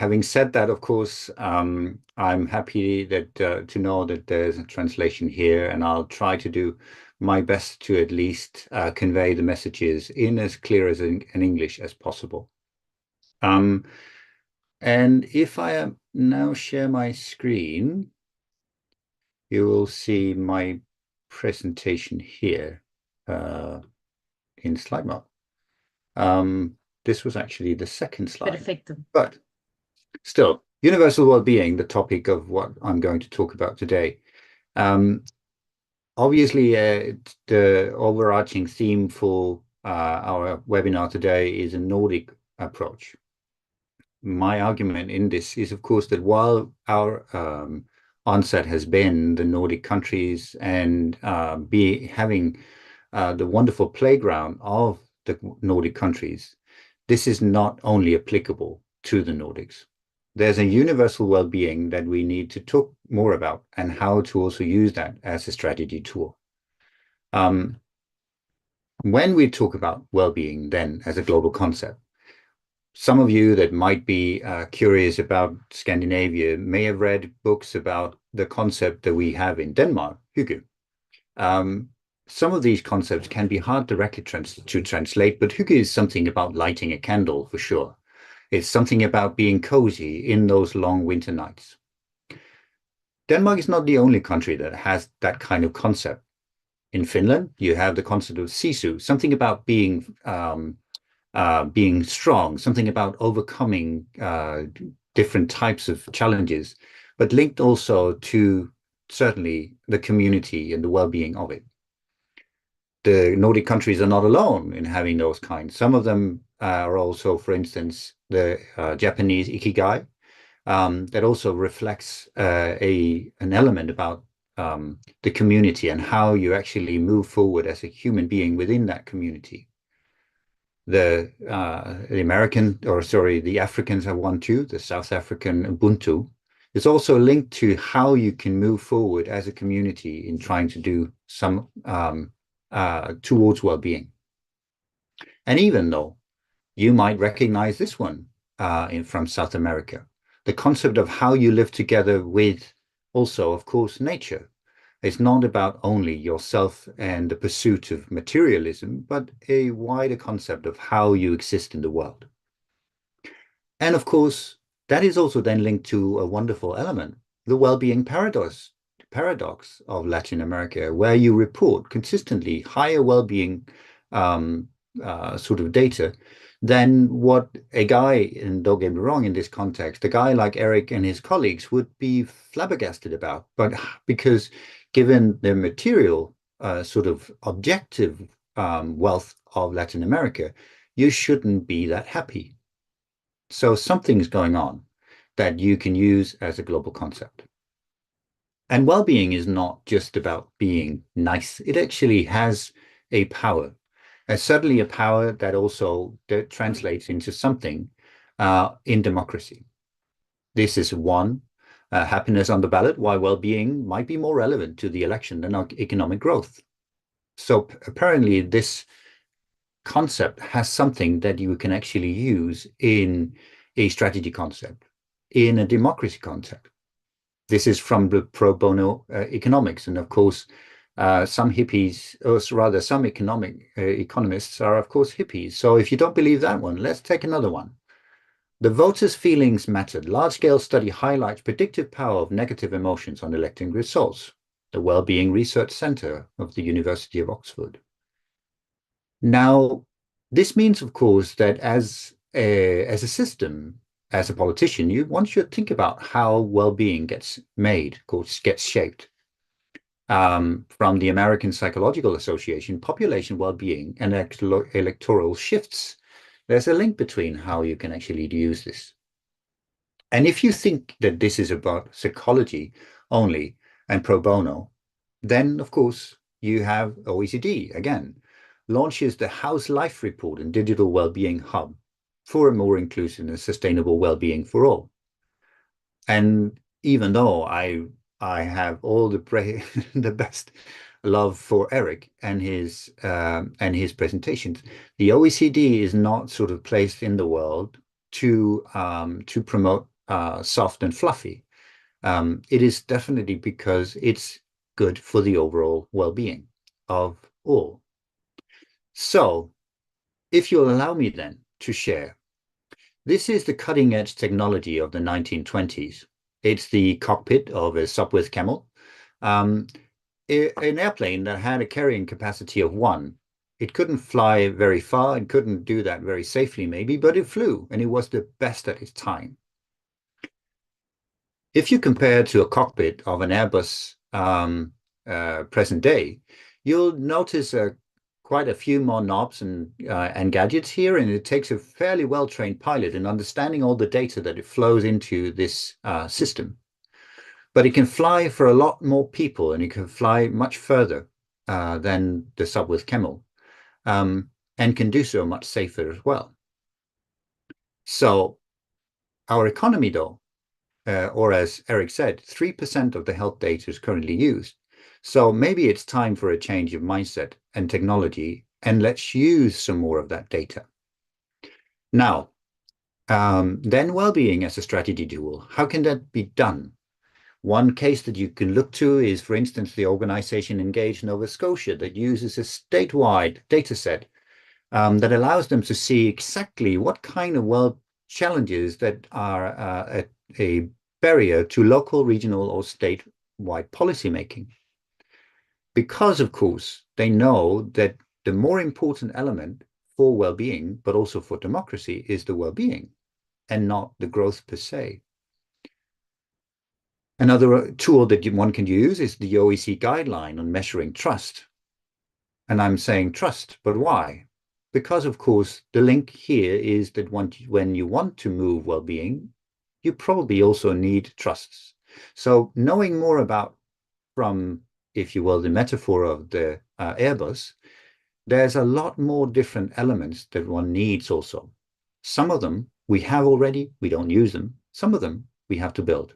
having said that, of course, I'm happy that to know that there's a translation here, and I'll try to do my best to at least convey the messages in as clear as in English as possible. And if I now share my screen, you will see my presentation here in slide mode. This was actually the second slide. Perfecto. But still, universal well-being, the topic of what I'm going to talk about today. Obviously, the overarching theme for our webinar today is a Nordic approach. My argument in this is, of course, that while our onset has been the Nordic countries and having the wonderful playground of the Nordic countries, this is not only applicable to the Nordics. There's a universal well-being that we need to talk more about and how to also use that as a strategy tool. When we talk about well-being then as a global concept, some of you that might be curious about Scandinavia may have read books about the concept that we have in Denmark, hygge. Some of these concepts can be hard directly to translate, but hygge is something about lighting a candle for sure. It's something about being cozy in those long winter nights. Denmark is not the only country that has that kind of concept. In Finland, you have the concept of sisu, something about being strong, something about overcoming different types of challenges, but linked also to certainly the community and the well-being of it. The Nordic countries are not alone in having those kinds. Some of them are also, for instance, the Japanese ikigai, that also reflects an element about the community and how you actually move forward as a human being within that community. The Africans have one too, the South African Ubuntu. It's also linked to how you can move forward as a community in trying to do some towards well-being. And even though you might recognize this one from South America, the concept of how you live together with also, of course, nature. It's not about only yourself and the pursuit of materialism, but a wider concept of how you exist in the world. And of course, that is also then linked to a wonderful element, the well-being paradox of Latin America, where you report consistently higher well-being sort of data than what a guy, and don't get me wrong in this context, a guy like Eric and his colleagues would be flabbergasted about. But because given the material sort of objective wealth of Latin America, you shouldn't be that happy. So something's going on that you can use as a global concept. And well-being is not just about being nice. It actually has a power. And certainly a power that also translates into something in democracy. This is one, happiness on the ballot, why well-being might be more relevant to the election than economic growth. So apparently this concept has something that you can actually use in a strategy concept, in a democracy concept. This is from the pro bono economics. And of course, some hippies, or rather some economists are, of course, hippies. So if you don't believe that one, let's take another one. The voters' feelings mattered. Large-scale study highlights predictive power of negative emotions on electing results. The Wellbeing Research Center of the University of Oxford. Now, this means, of course, that as a system, as a politician, one should think about how well-being gets made, of course, gets shaped. from the American Psychological Association, population well-being and electoral shifts. There's a link between how you can actually use this. And if you think that this is about psychology only and pro bono, then of course you have OECD again, launches the House Life Report and Digital Wellbeing Hub for a more inclusive and sustainable well-being for all. And even though I have all the the best love for Eric and his presentations, the OECD is not sort of placed in the world to promote soft and fluffy. It is definitely because it's good for the overall well-being of all. So, if you'll allow me then to share, this is the cutting-edge technology of the 1920s. It's the cockpit of a Sopwith Camel, an airplane that had a carrying capacity of 1. It couldn't fly very far and couldn't do that very safely, maybe, but it flew, and it was the best at its time. If you compare to a cockpit of an Airbus present day, you'll notice quite a few more knobs and gadgets here, and it takes a fairly well-trained pilot in understanding all the data that it flows into this system. But it can fly for a lot more people, and it can fly much further than the Sopwith Camel, and can do so much safer as well. So our economy, though, or as Eric said, 3% of the health data is currently used. So maybe it's time for a change of mindset and technology, and let's use some more of that data. Now, then well-being as a strategy tool, how can that be done? One case that you can look to is, for instance, the organization Engage Nova Scotia that uses a statewide data set that allows them to see exactly what kind of challenges that are a barrier to local, regional, or statewide policymaking. Because, of course, they know that the more important element for well-being, but also for democracy, is the well-being and not the growth per se. Another tool that one can use is the OECD guideline on measuring trust. And I'm saying trust, but why? Because, of course, the link here is that when you want to move well-being, you probably also need trusts. So knowing more about, from, if you will, the metaphor of the Airbus, there's a lot more different elements that one needs also. Some of them we have already, we don't use them. Some of them we have to build.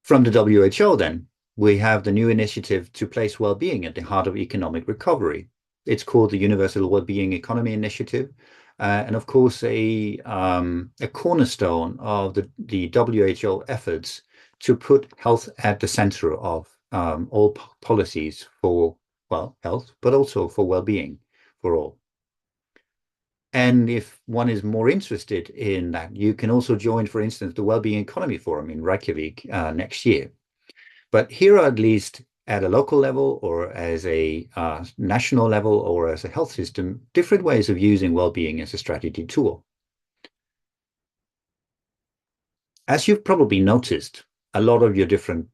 From the WHO, then, we have the new initiative to place well-being at the heart of economic recovery. It's called the Universal Wellbeing Economy Initiative, and of course a cornerstone of the WHO efforts to put health at the center of all policies for, well, health, but also for well-being for all. And if one is more interested in that, you can also join, for instance, the Wellbeing Economy Forum in Reykjavik next year. But here, at least at a local level or as a national level or as a health system, different ways of using well-being as a strategy tool. As you've probably noticed, a lot of your different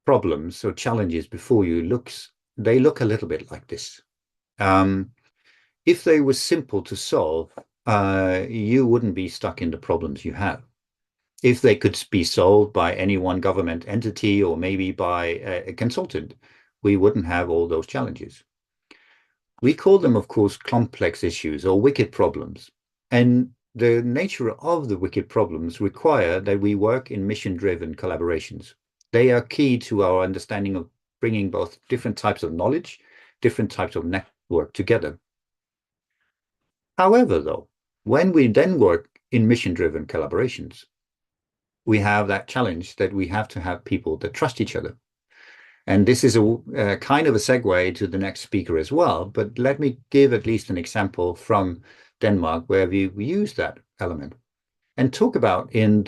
problems or challenges before you they look a little bit like this. If they were simple to solve, you wouldn't be stuck in the problems you have. If they could be solved by any one government entity or maybe by a consultant, we wouldn't have all those challenges. We call them, of course, complex issues or wicked problems. And the nature of the wicked problems require that we work in mission-driven collaborations. They are key to our understanding of bringing both different types of knowledge, different types of network together. However, though, when we then work in mission-driven collaborations, we have that challenge that we have to have people that trust each other. And this is a kind of a segue to the next speaker as well, but let me give at least an example from Denmark where we use that element and talk about in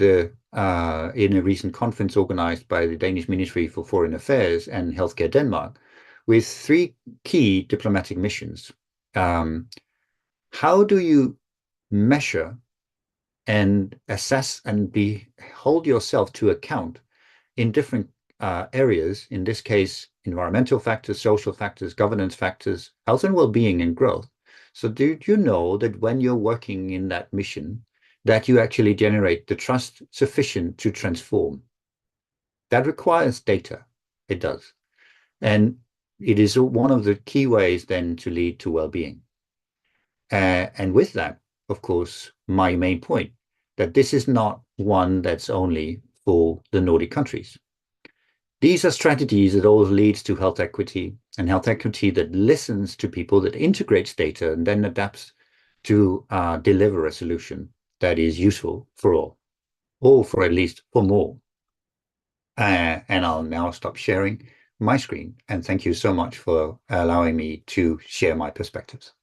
a recent conference organized by the Danish Ministry for Foreign Affairs and Healthcare Denmark with 3 key diplomatic missions. How do you measure and assess and hold yourself to account in different areas, in this case, environmental factors, social factors, governance factors, health and well-being and growth. So do you know that when you're working in that mission, that you actually generate the trust sufficient to transform? That requires data. It does. And it is one of the key ways then to lead to well-being. And with that, of course, my main point, that this is not one that's only for the Nordic countries. These are strategies that always leads to health equity, and health equity that listens to people, that integrates data and then adapts to deliver a solution that is useful for all, or for at least for more. And I'll now stop sharing my screen. And thank you so much for allowing me to share my perspectives.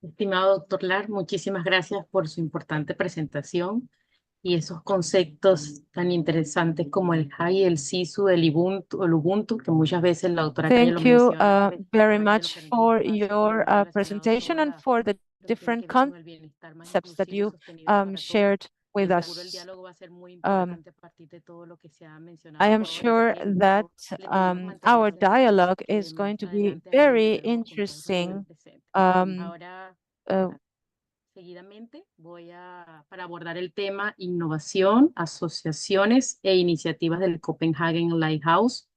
Estimado doctor Lar, muchísimas gracias por su importante presentación y esos conceptos tan interesantes como el HAI, el SISU, el Ubuntu, que muchas veces la doctora Calle lo Thank you menciona. very much for your presentation and for the different concepts that you shared with us. I am sure that our dialogue is going to be very interesting. Seguidamente para abordar el tema innovación, asociaciones e iniciativas del Copenhagen Lighthouse.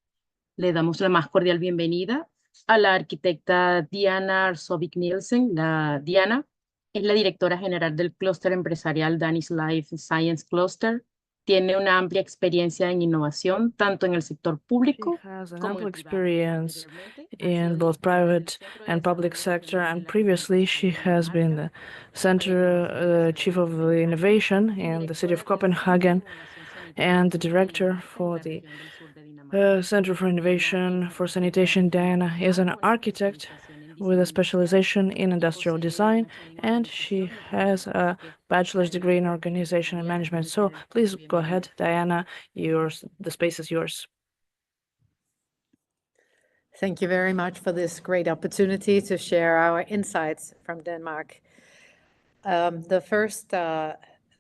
Le damos la más cordial bienvenida a la arquitecta Diana Arsovic Nielsen. Diana es la directora general del clúster empresarial Danish Life Science Cluster. Tiene una amplia experiencia en innovación, tanto en el sector público como el experience in both private and public sector, and previously she has been the center chief of the innovation in the city of Copenhagen and the director for the Center for Innovation for Sanitation. Diana is an architect with a specialization in industrial design, and she has a bachelor's degree in organization and management. So please go ahead, Diana. The space is yours. Thank you very much for this great opportunity to share our insights from Denmark.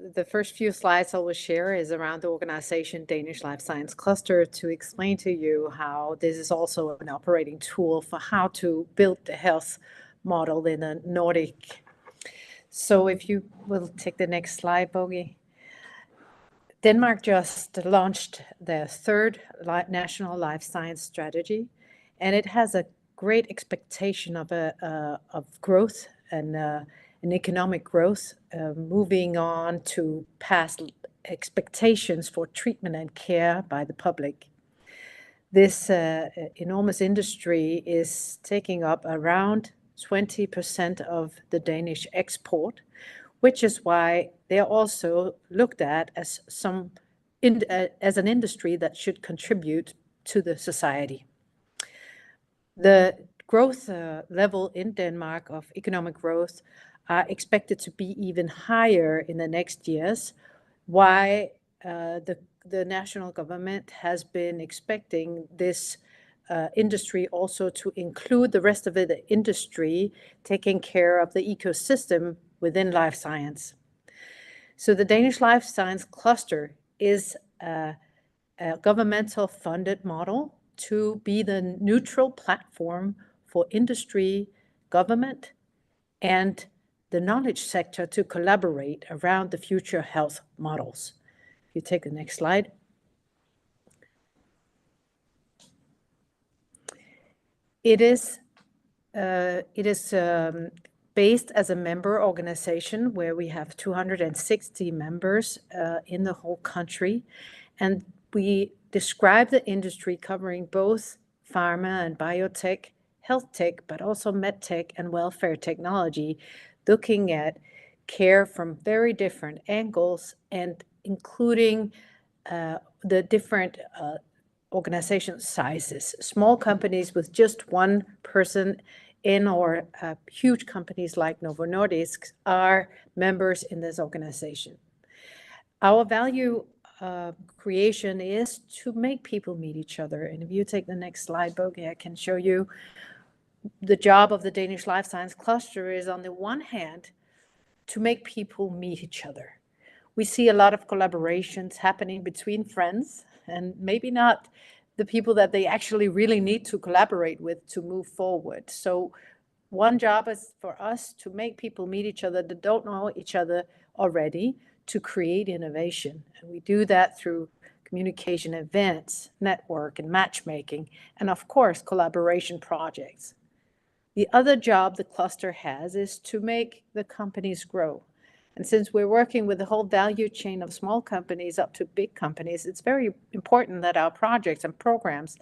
The first few slides I will share is around the organization Danish Life Science Cluster, to explain to you how this is also an operating tool for how to build the health model in the Nordic. So if you will take the next slide, Bogi. Denmark just launched their third national life science strategy, and it has a great expectation of growth and an economic growth, moving on to past expectations for treatment and care by the public. This enormous industry is taking up around 20% of the Danish export, which is why they are also looked at as as an industry that should contribute to the society. The growth level in Denmark of economic growth are expected to be even higher in the next years, why the national government has been expecting this industry also to include the rest of the industry taking care of the ecosystem within life science. So the Danish Life Science Cluster is a governmental funded model to be the neutral platform for industry, government, and the knowledge sector to collaborate around the future health models. If you take the next slide. It is based as a member organization where we have 260 members in the whole country, and we describe the industry covering both pharma and biotech, health tech, but also medtech and welfare technology, looking at care from very different angles and including the different organization sizes. Small companies with just one person in, or huge companies like Novo Nordisk are members in this organization. Our value creation is to make people meet each other. And if you take the next slide, Bogi, I can show you the job of the Danish Life Science Cluster is, on the one hand, to make people meet each other. We see a lot of collaborations happening between friends, and maybe not the people that they actually really need to collaborate with to move forward. So one job is for us to make people meet each other that don't know each other already, to create innovation. And we do that through communication events, network and matchmaking, and of course, collaboration projects. The other job the cluster has is to make the companies grow. And since we're working with the whole value chain of small companies up to big companies, it's very important that our projects and programs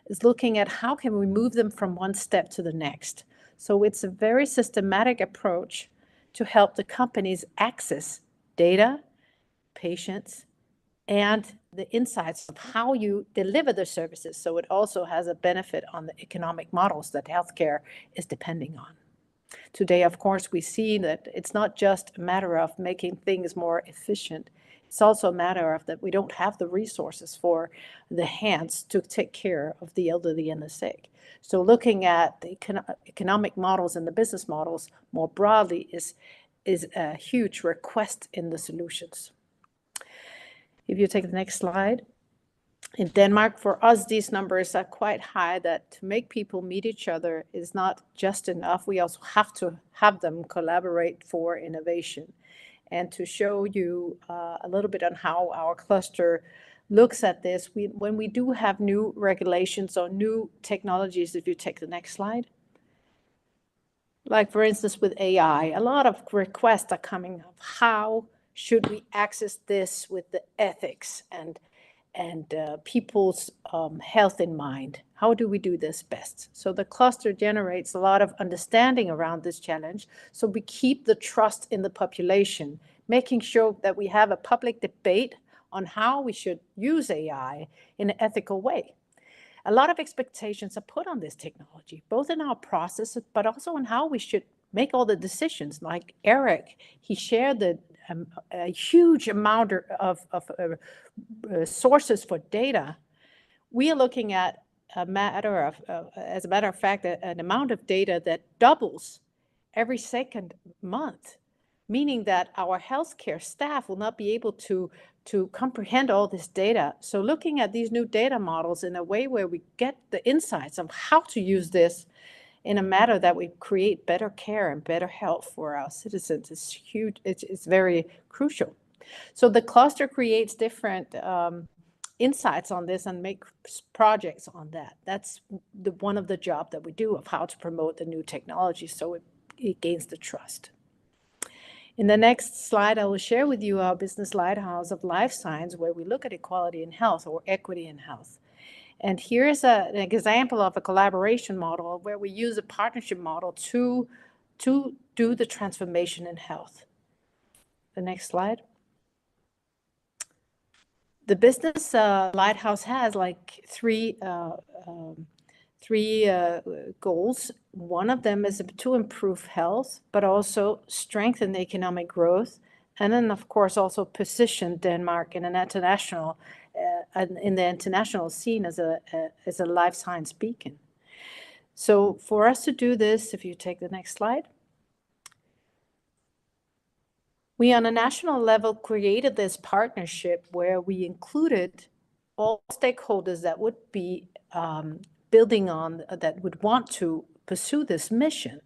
is looking at how can we move them from one step to the next. So it's a very systematic approach to help the companies access data, patients, and the insights of how you deliver the services. So it also has a benefit on the economic models that healthcare is depending on. Today, of course, we see that it's not just a matter of making things more efficient. It's also a matter of that we don't have the resources for the hands to take care of the elderly and the sick. So looking at the economic models and the business models more broadly is a huge request in the solutions. If you take the next slide. In Denmark, for us, these numbers are quite high, that to make people meet each other is not just enough. We also have to have them collaborate for innovation. And to show you a little bit on how our cluster looks at this, when we do have new regulations or new technologies, if you take the next slide, like for instance with AI, a lot of requests are coming of how should we access this with the ethics and people's health in mind. How do we do this best? So the cluster generates a lot of understanding around this challenge. So we keep the trust in the population, making sure that we have a public debate on how we should use AI in an ethical way. A lot of expectations are put on this technology, both in our processes, but also in how we should make all the decisions. Like Eric, he shared a huge amount of sources for data. We are looking at as a matter of fact, an amount of data that doubles every second month, meaning that our healthcare staff will not be able to comprehend all this data. So looking at these new data models in a way where we get the insights of how to use this in a manner that we create better care and better health for our citizens is huge. It's very crucial. So the cluster creates different insights on this and make projects on that. That's one of the job that we do of how to promote the new technology so it gains the trust. In the next slide, I will share with you our business lighthouse of life science, where we look at equality in health or equity in health. And here's an example of a collaboration model where we use a partnership model to do the transformation in health. The next slide. The business lighthouse has like three goals. One of them is to improve health, but also strengthen the economic growth, and then of course also position Denmark in the international scene as a life science beacon. So for us to do this, if you take the next slide, we on a national level created this partnership where we included all stakeholders that would be building on, that would want to pursue this mission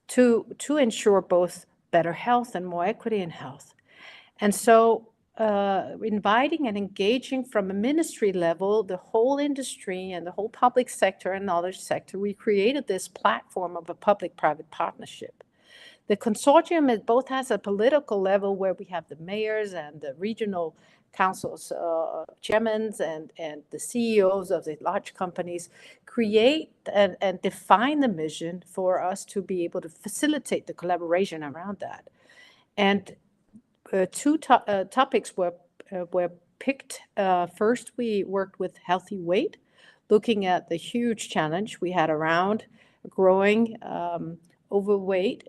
to ensure both better health and more equity in health. And so inviting and engaging from a ministry level, the whole industry and the whole public sector and knowledge sector, we created this platform of a public-private partnership. The consortium, it both has a political level where we have the mayors and the regional councils, chairmen and the CEOs of the large companies create and define the mission for us to be able to facilitate the collaboration around that. And two topics were picked. First, we worked with healthy weight, looking at the huge challenge we had around growing overweight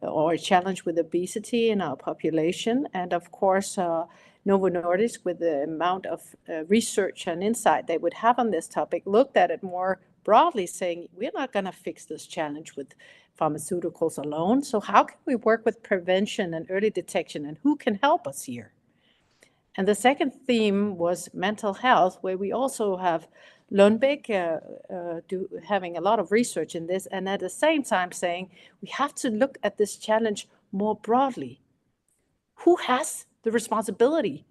or a challenge with obesity in our population. And of course, Novo Nordisk, with the amount of research and insight they would have on this topic, looked at it more broadly saying, we're not going to fix this challenge with pharmaceuticals alone. So how can we work with prevention and early detection, and who can help us here? And the second theme was mental health, where we also have Lundbeck having a lot of research in this, and at the same time saying we have to look at this challenge more broadly. Who has the responsibility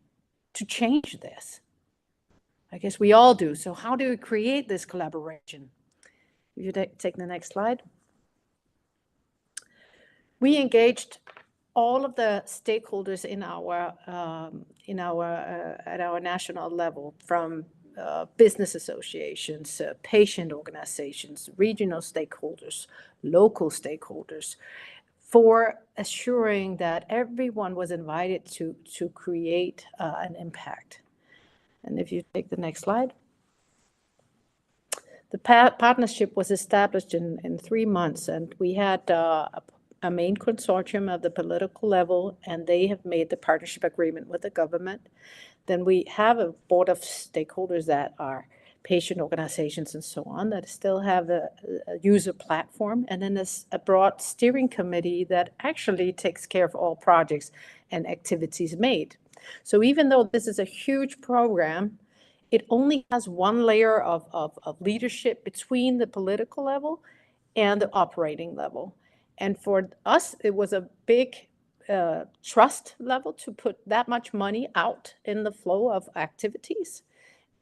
to change this? I guess we all do. So how do we create this collaboration? If you take the next slide. We engaged all of the stakeholders at our national level, from business associations, patient organizations, regional stakeholders, local stakeholders, for assuring that everyone was invited to create an impact. And if you take the next slide. The partnership was established in 3 months, and we had a main consortium at the political level, and they have made the partnership agreement with the government. Then we have a board of stakeholders that are patient organizations and so on, that still have a user platform, and then there's a broad steering committee that actually takes care of all projects and activities made. So even though this is a huge program, it only has one layer of leadership between the political level and the operating level. And for us, it was a big trust level to put that much money out in the flow of activities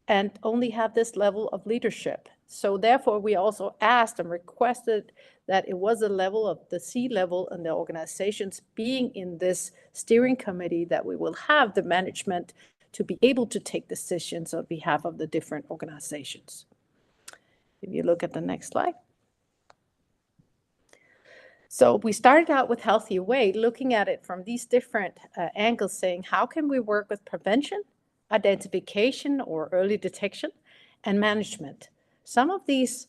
and only have this level of leadership. So therefore, we also asked and requested that it was a level of the C-level and the organizations being in this steering committee, that we will have the management to be able to take decisions on behalf of the different organizations. If you look at the next slide. So we started out with Healthy Weight, looking at it from these different angles, saying, how can we work with prevention, identification or early detection, and management? Some of these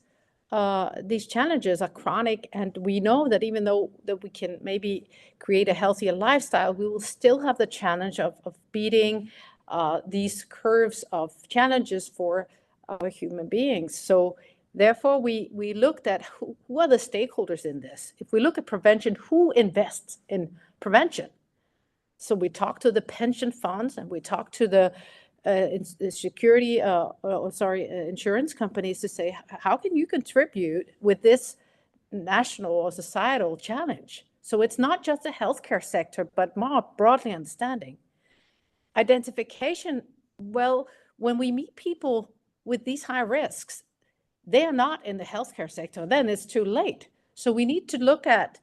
challenges are chronic, and we know that even though that we can maybe create a healthier lifestyle, we will still have the challenge of beating these curves of challenges for our human beings. So therefore, we looked at who are the stakeholders in this. If we look at prevention, who invests in prevention? So we talked to the pension funds, and we talked to the insurance companies to say, how can you contribute with this national or societal challenge? So it's not just the healthcare sector, but more broadly understanding. Identification, well, when we meet people with these high risks, they are not in the healthcare sector, then it's too late. So we need to look at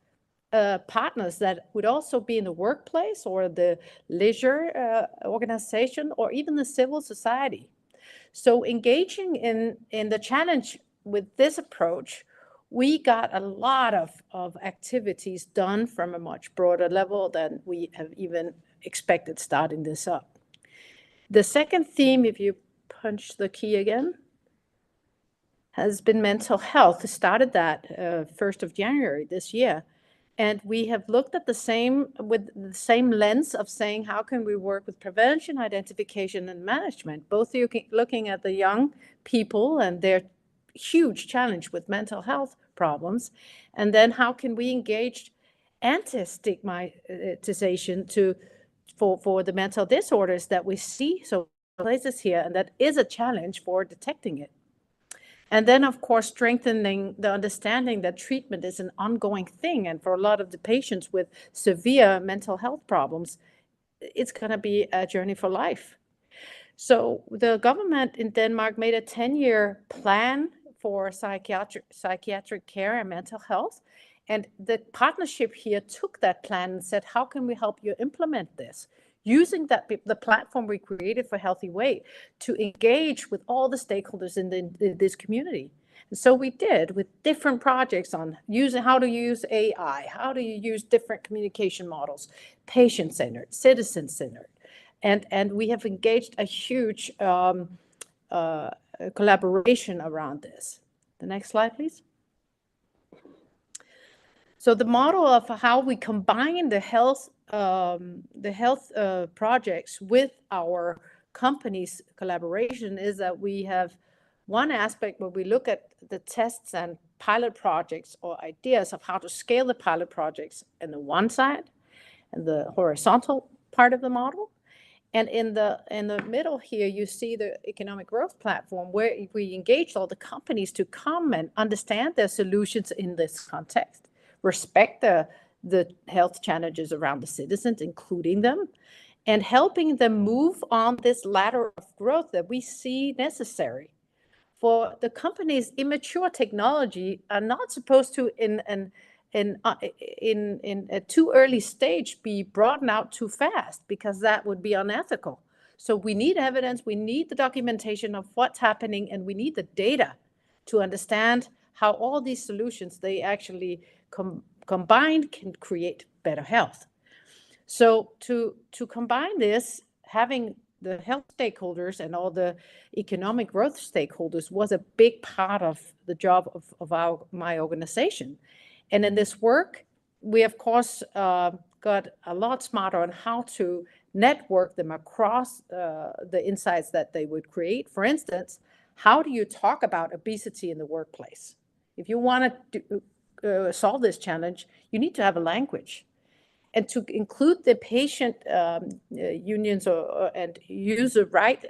partners that would also be in the workplace or the leisure organization or even the civil society. So engaging in the challenge with this approach, we got a lot of activities done from a much broader level than we have even expected starting this up. The second theme, if you punch the key again, has been mental health. We started that 1st of January this year. And we have looked at the same lens of saying, how can we work with prevention, identification, and management, both looking at the young people and their huge challenge with mental health problems, and then how can we engage anti-stigmatization for the mental disorders that we see so places here, and that is a challenge for detecting it. And then, of course, strengthening the understanding that treatment is an ongoing thing. And for a lot of the patients with severe mental health problems, it's going to be a journey for life. So the government in Denmark made a 10-year plan for psychiatric care and mental health. And the partnership here took that plan and said, how can we help you implement this? Using the platform we created for Healthy Weight to engage with all the stakeholders in this community. And so we did, with different projects on how to use AI, how do you use different communication models, patient-centered, citizen-centered. And we have engaged a huge collaboration around this. The next slide, please. So the model of how we combine the health projects with our company's collaboration is that we have one aspect where we look at the tests and pilot projects or ideas of how to scale the pilot projects on the one side and the horizontal part of the model. And in the middle here, you see the economic growth platform where we engage all the companies to come and understand their solutions in this context, respect the health challenges around the citizens, including them, and helping them move on this ladder of growth that we see necessary. For the companies, immature technology are not supposed to, in a too early stage, be broadened out too fast, because that would be unethical. So we need evidence, we need the documentation of what's happening, and we need the data to understand how all these solutions, they actually combined can create better health. So to combine this, having the health stakeholders and all the economic growth stakeholders was a big part of the job of my organization. And in this work, we of course got a lot smarter on how to network them across the insights that they would create. For instance, how do you talk about obesity in the workplace? If you want to solve this challenge, you need to have a language. And to include the patient unions and user right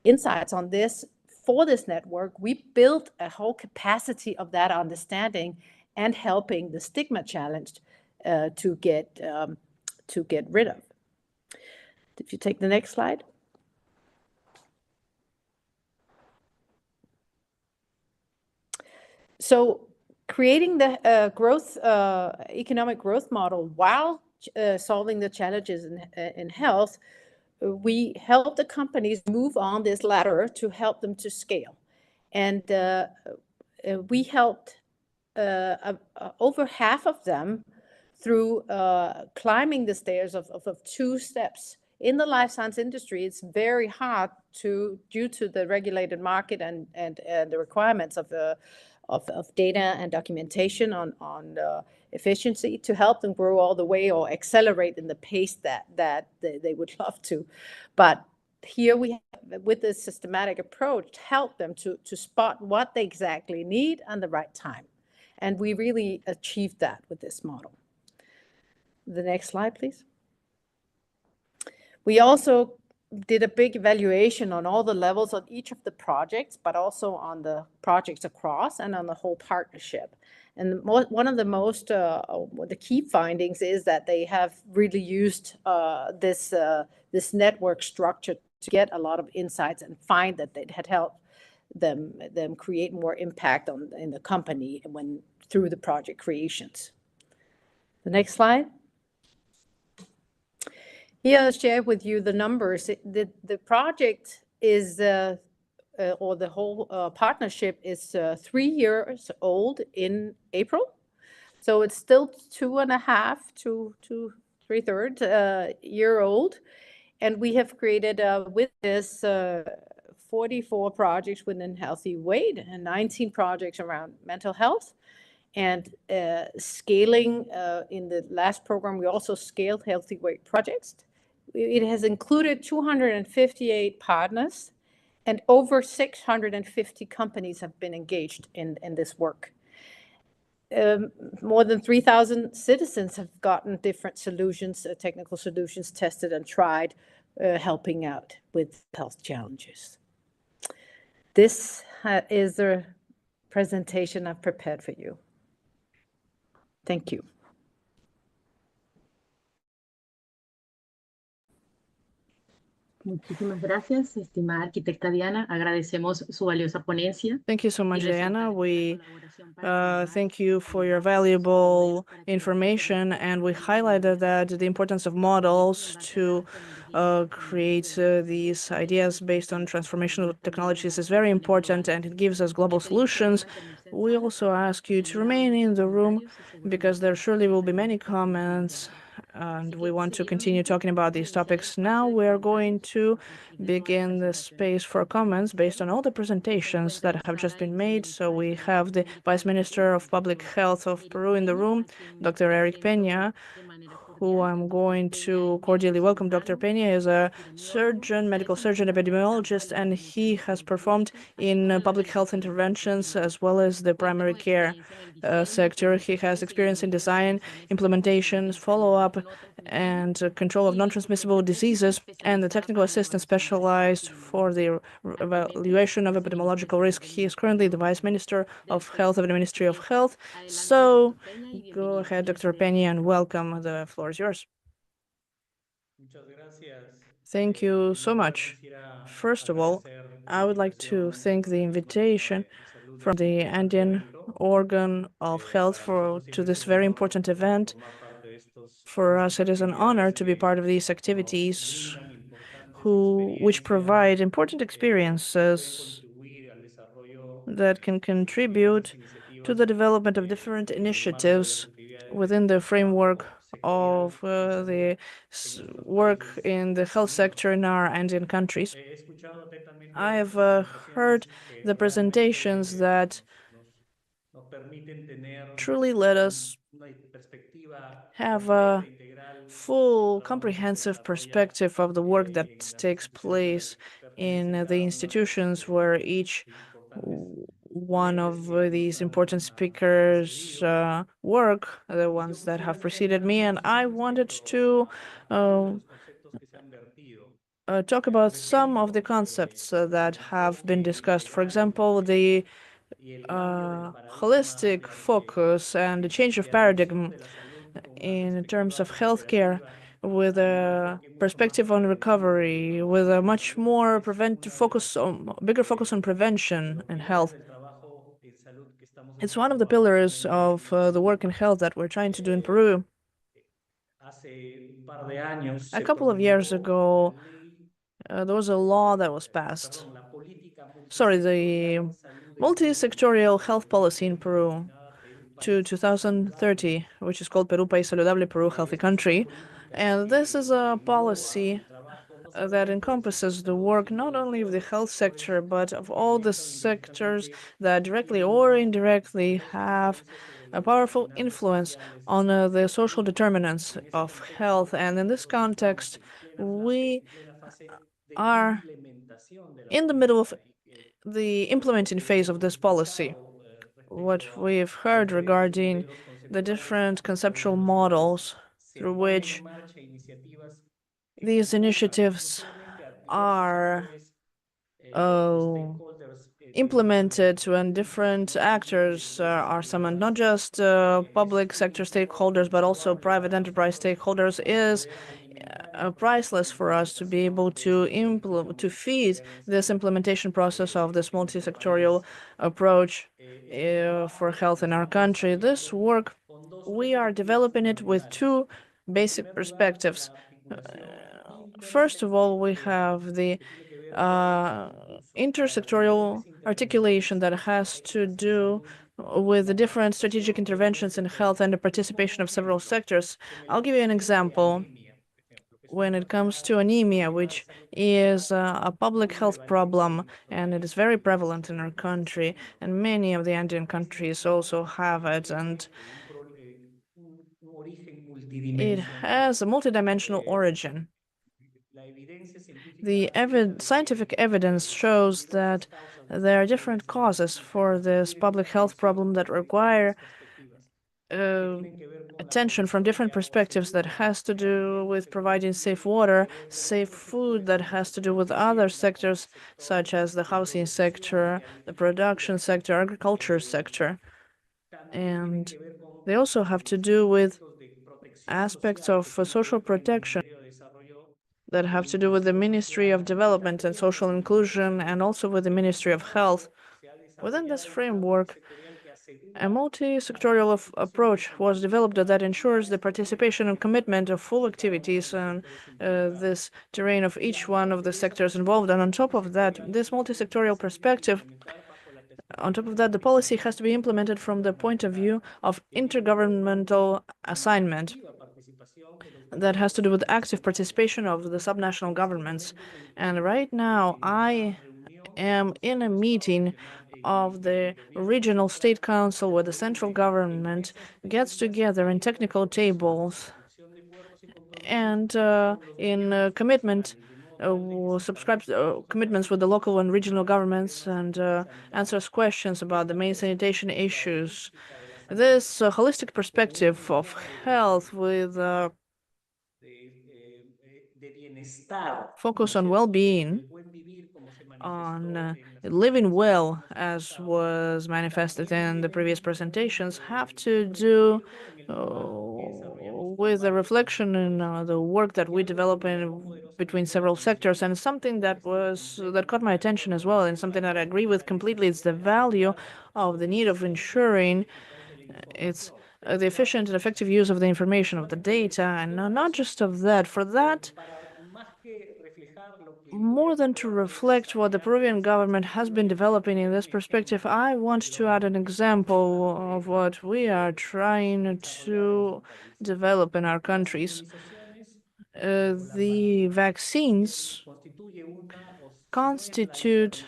insights on this for this network, we built a whole capacity of that understanding and helping the stigma challenge to get rid of. If you take the next slide. So creating the economic growth model while solving the challenges in health, we help the companies move on this ladder to help them to scale. And we helped over half of them through climbing the stairs of 2 steps. In the life science industry, it's very hard due to the regulated market and the requirements of data and documentation on efficiency, to help them grow all the way or accelerate in the pace that they would love to. But here we have, with this systematic approach, help them to spot what they exactly need and the right time. And we really achieved that with this model. The next slide, please. We also did a big evaluation on all the levels of each of the projects, but also on the projects across and on the whole partnership. And one of the key findings is that they have really used this network structure to get a lot of insights and find that it had helped them create more impact in the company through the project creations. The next slide. Here I'll share with you the numbers. The project is, or the whole partnership is 3 years old in April. So it's still 2.5 to 3/3 year old. And we have created with this 44 projects within healthy weight and 19 projects around mental health. And scaling in the last program, we also scaled healthy weight projects. It has included 258 partners, and over 650 companies have been engaged in this work. More than 3,000 citizens have gotten different solutions, technical solutions tested and tried, helping out with health challenges. This is the presentation I've prepared for you. Thank you. Muchísimas gracias, estimada arquitecta Diana. Agradecemos su valiosa ponencia. Thank you so much, Diana. We thank you for your valuable information, and we highlighted that the importance of models to create these ideas based on transformational technologies is very important, and it gives us global solutions. We also ask you to remain in the room because there surely will be many comments, and we want to continue talking about these topics. Now we are going to begin the space for comments based on all the presentations that have just been made. So we have the Vice Minister of Public Health of Peru in the room, Dr. Eric Peña, who I'm going to cordially welcome. Dr. Peña is a surgeon, medical surgeon, epidemiologist, and he has performed in public health interventions as well as the primary care sector. He has experience in design, implementations, follow-up, and control of non-transmissible diseases, and the technical assistant specialized for the evaluation of epidemiological risk. He is currently the Vice Minister of Health of the Ministry of Health. So go ahead, Dr. Peña, and welcome. The floor is yours. Thank you so much. First of all, I would like to thank the invitation from the Andean Organ of Health to this very important event. For us, it is an honor to be part of these activities which provide important experiences that can contribute to the development of different initiatives within the framework of the work in the health sector in our Andean countries. I have heard the presentations that truly let us have a full, comprehensive perspective of the work that takes place in the institutions where each one of these important speakers work, the ones that have preceded me, and I wanted to talk about some of the concepts that have been discussed. For example, the holistic focus and the change of paradigm in terms of healthcare, with a perspective on recovery, with a much more bigger focus on prevention and health. It's one of the pillars of the work in health that we're trying to do in Peru. A couple of years ago, there was a law that was passed. Sorry, the multi-sectorial health policy in Peru to 2030, which is called Perú País Saludable, Peru Healthy Country. And this is a policy that encompasses the work not only of the health sector, but of all the sectors that directly or indirectly have a powerful influence on the social determinants of health. And in this context, we are in the middle of the implementing phase of this policy. What we've heard regarding the different conceptual models through which these initiatives are implemented when different actors are summoned, not just public sector stakeholders, but also private enterprise stakeholders, is priceless for us to be able to feed this implementation process of this multi-sectorial approach for health in our country. This work, we are developing it with two basic perspectives. First of all, we have the intersectorial articulation that has to do with the different strategic interventions in health and the participation of several sectors. I'll give you an example. When it comes to anemia, which is a public health problem, and it is very prevalent in our country, and many of the Andean countries also have it, and it has a multidimensional origin. The scientific evidence shows that there are different causes for this public health problem that require attention from different perspectives, that has to do with providing safe water, safe food, that has to do with other sectors such as the housing sector, the production sector, agriculture sector. And they also have to do with aspects of social protection that have to do with the Ministry of Development and Social Inclusion, and also with the Ministry of Health. Within this framework, a multi-sectorial approach was developed that ensures the participation and commitment of full activities on this terrain of each one of the sectors involved. And on top of that, this multi-sectorial perspective, on top of that, the policy has to be implemented from the point of view of intergovernmental assignment that has to do with active participation of the subnational governments. And right now, I am in a meeting of the regional state council where the central government gets together in technical tables and in subscribes commitments with the local and regional governments, and answers questions about the main sanitation issues. This holistic perspective of health with focus on well-being, on living well, as was manifested in the previous presentations, have to do with a reflection in the work that we develop in between several sectors, and something that caught my attention as well, and something that I agree with completely, is the value of the need of ensuring it's the efficient and effective use of the information, of the data, and not just of that. For that, more than to reflect what the Peruvian government has been developing in this perspective, I want to add an example of what we are trying to develop in our countries. The vaccines constitute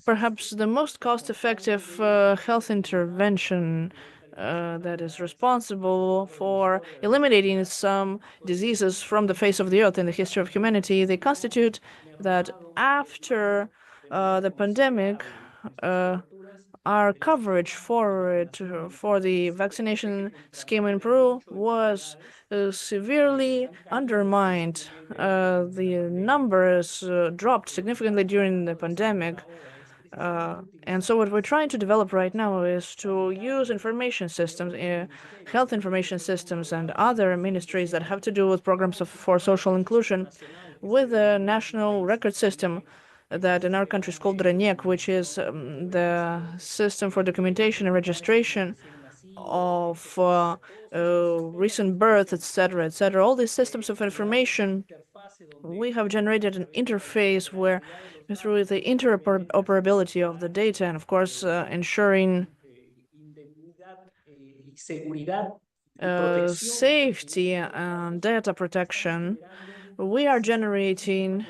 perhaps the most cost-effective health intervention that is responsible for eliminating some diseases from the face of the earth in the history of humanity. They constitute that after the pandemic, our coverage for the vaccination scheme in Peru was severely undermined. The numbers dropped significantly during the pandemic. And so what we're trying to develop right now is to use information systems, health information systems, and other ministries that have to do with programs for social inclusion with a national record system that in our country is called RENIEC, which is the system for documentation and registration of recent birth, etc., etc. All these systems of information, we have generated an interface where, through the interoperability of the data, and of course ensuring safety and data protection, we are generating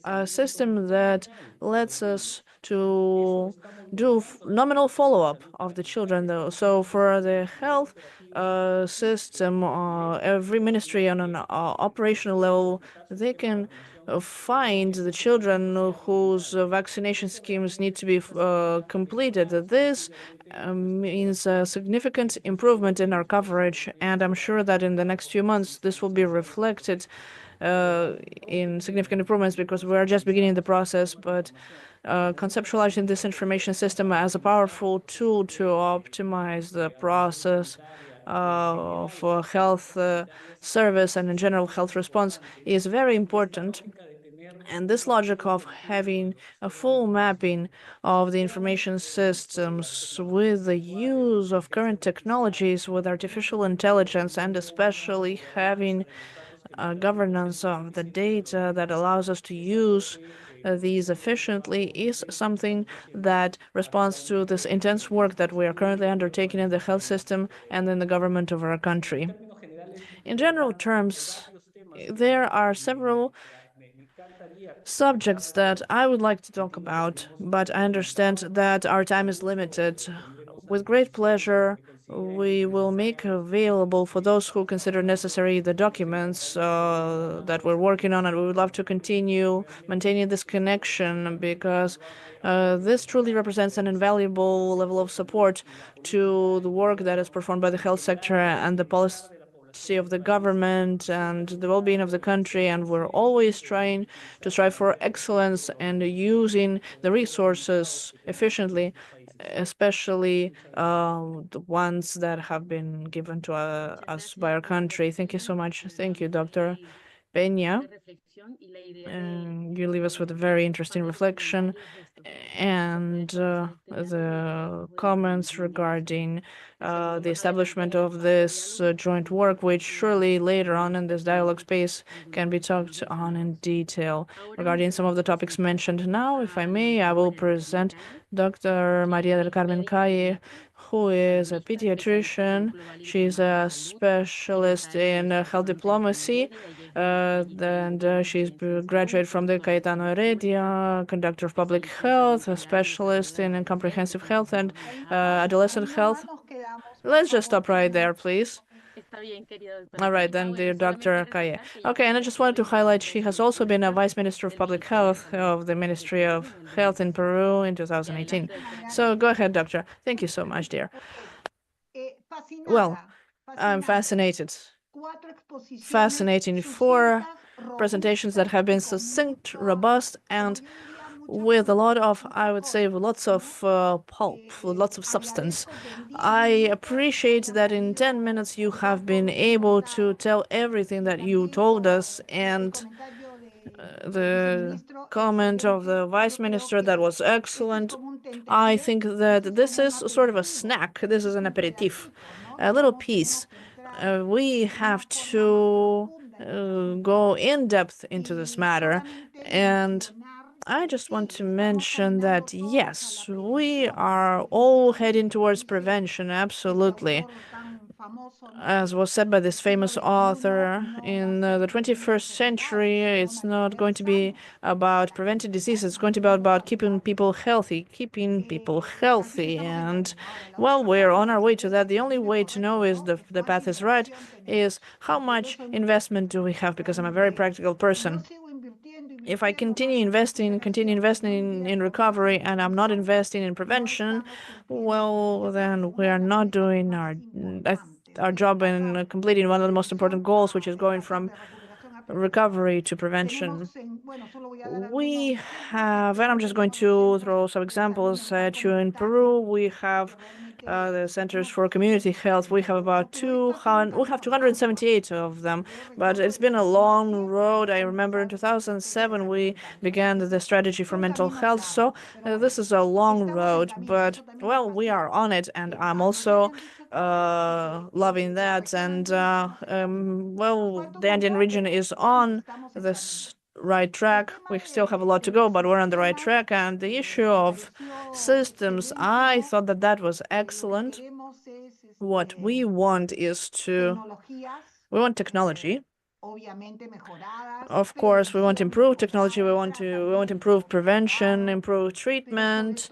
a system that lets us to do nominal follow-up of the children, though. So for the health system, every ministry on an operational level, they can find the children whose vaccination schemes need to be completed. This means a significant improvement in our coverage, and I'm sure that in the next few months this will be reflected in significant improvements, because we are just beginning the process. But conceptualizing this information system as a powerful tool to optimize the process of health service and in general health response is very important. And this logic of having a full mapping of the information systems with the use of current technologies, with artificial intelligence, and especially having governance of the data that allows us to use these efficiently, is something that responds to this intense work that we are currently undertaking in the health system and in the government of our country. In general terms, there are several subjects that I would like to talk about, but I understand that our time is limited. With great pleasure, we will make available for those who consider necessary the documents that we're working on, and we would love to continue maintaining this connection, because this truly represents an invaluable level of support to the work that is performed by the health sector and the policy of the government and the well-being of the country. And we're always trying to strive for excellence and using the resources efficiently, especially the ones that have been given to us by our country. Thank you so much. Thank you, Dr. Peña. You leave us with a very interesting reflection, and the comments regarding the establishment of this joint work, which surely later on in this dialogue space can be talked on in detail regarding some of the topics mentioned. Now, if I may, I will present Dr. Maria del Carmen Calle, who is a pediatrician. She's a specialist in health diplomacy, and she's graduated from the Cayetano Heredia, conductor of public health, a specialist in comprehensive health and adolescent health. Let's just stop right there, please. All right, then, dear Dr. Calle. Okay, and I just wanted to highlight she has also been a Vice Minister of Public Health of the Ministry of Health in Peru in 2018. So go ahead, Doctor. Thank you so much, dear. Well, I'm fascinated. Fascinating. 4 presentations that have been succinct, robust, and with a lot of, I would say, lots of pulp, lots of substance. I appreciate that in 10 minutes you have been able to tell everything that you told us, and the comment of the Vice Minister that was excellent. I think that this is sort of a snack. This is an aperitif, a little piece. We have to go in depth into this matter, and I just want to mention that, yes, we are all heading towards prevention, absolutely. As was said by this famous author, in the 21st century, it's not going to be about preventing disease, it's going to be about keeping people healthy, And, well, we're on our way to that. The only way to know is the path is right, is how much investment do we have, because I'm a very practical person. If I continue investing in recovery, and I'm not investing in prevention, well, then we are not doing our job in completing one of the most important goals, which is going from recovery to prevention. We have, and I'm just going to throw some examples at you. In Peru, we have the Centers for Community Health. We have about 278 of them, but it's been a long road. I remember in 2007 we began the strategy for mental health. So this is a long road, but well, we are on it, and I'm also loving that. And well, the Andean region is on this right track. We still have a lot to go, but we're on the right track. And the issue of systems, I thought that that was excellent. What we want is we want technology. Of course, we want to improve technology. We want to improve prevention, improve treatment,